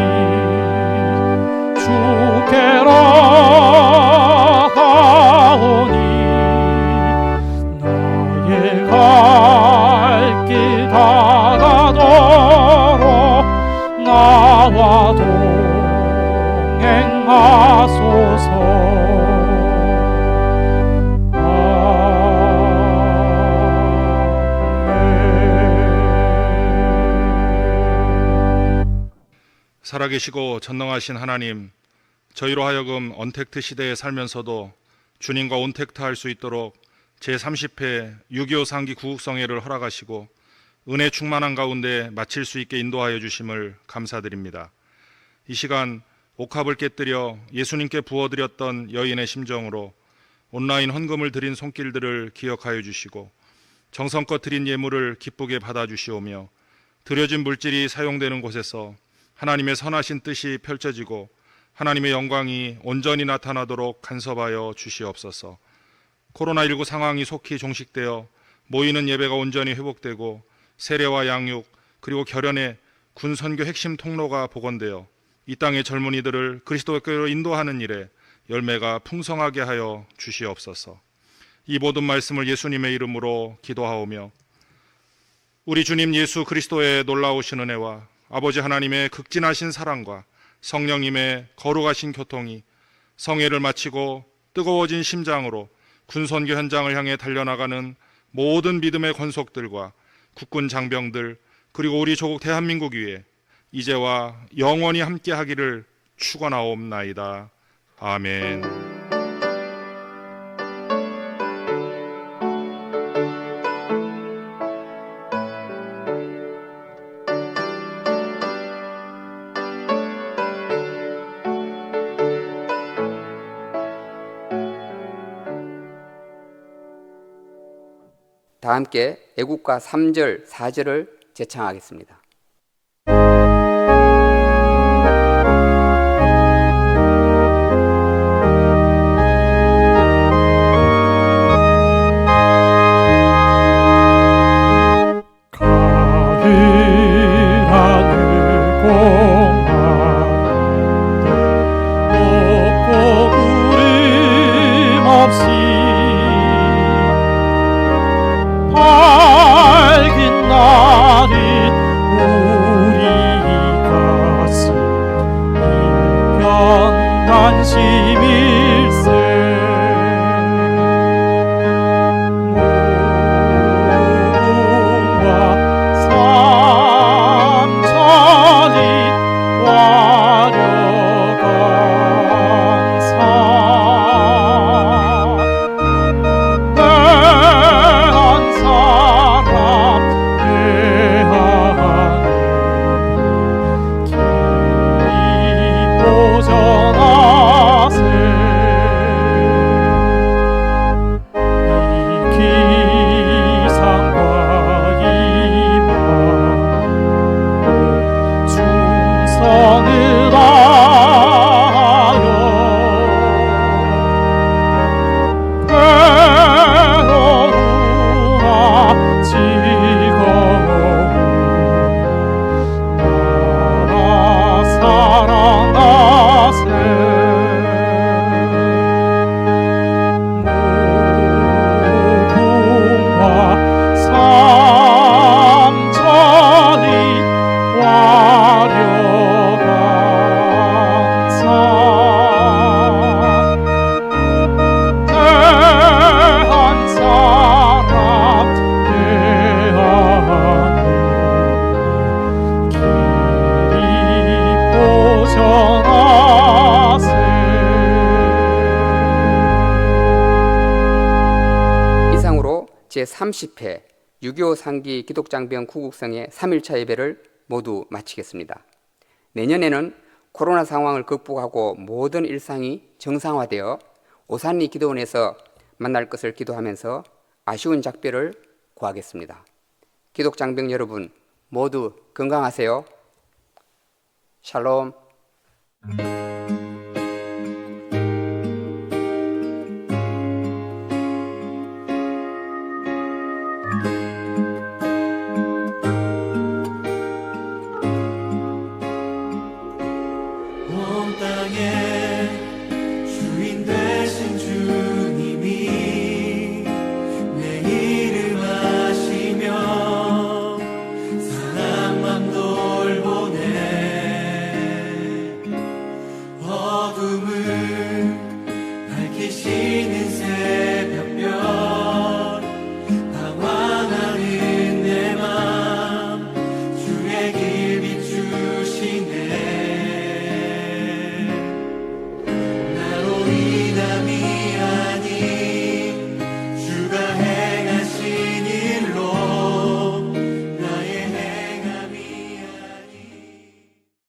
Speaker 3: 주께로 가오니 나의 갈 길 다가도록 나와 동행하소서.
Speaker 10: 살아계시고 전능하신 하나님, 저희로 하여금 언택트 시대에 살면서도 주님과 온택트 할 수 있도록 제30회 6.25 상기 구국성회를 허락하시고 은혜 충만한 가운데 마칠 수 있게 인도하여 주심을 감사드립니다. 이 시간 옥합을 깨뜨려 예수님께 부어드렸던 여인의 심정으로 온라인 헌금을 드린 손길들을 기억하여 주시고 정성껏 드린 예물을 기쁘게 받아주시오며 드려진 물질이 사용되는 곳에서 하나님의 선하신 뜻이 펼쳐지고 하나님의 영광이 온전히 나타나도록 간섭하여 주시옵소서. 코로나19 상황이 속히 종식되어 모이는 예배가 온전히 회복되고 세례와 양육 그리고 결연의 군 선교 핵심 통로가 복원되어 이 땅의 젊은이들을 그리스도께로 인도하는 일에 열매가 풍성하게 하여 주시옵소서. 이 모든 말씀을 예수님의 이름으로 기도하오며 우리 주님 예수 그리스도의 놀라우신 은혜와 아버지 하나님의 극진하신 사랑과 성령님의 거룩하신 교통이 성회를 마치고 뜨거워진 심장으로 군선교 현장을 향해 달려나가는 모든 믿음의 권속들과 국군 장병들 그리고 우리 조국 대한민국 위에 이제와 영원히 함께하기를 축원하옵나이다. 아멘.
Speaker 5: 다 함께 애국가 3절, 4절을 제창하겠습니다.
Speaker 3: 밝은 날이 우리가 진심일세 무궁화 삼천리 화려한 산 대한 사람 대한 보전하세 이 기상과 이만 충성을 하여 괴로우나 즐거운 나라 사랑하세 무궁화 삼천리 화려한 산 대한 사람 대한 보전하세
Speaker 5: 이상으로 제30회 6.25 상기 기독장병 구국성의 3일차 예배를 모두 마치겠습니다. 내년에는 코로나 상황을 극복하고 모든 일상이 정상화되어 오산리 기도원에서 만날 것을 기도하면서 아쉬운 작별을 구하겠습니다. 기독장병 여러분 모두 건강하세요. 샬롬.
Speaker 3: 온 땅에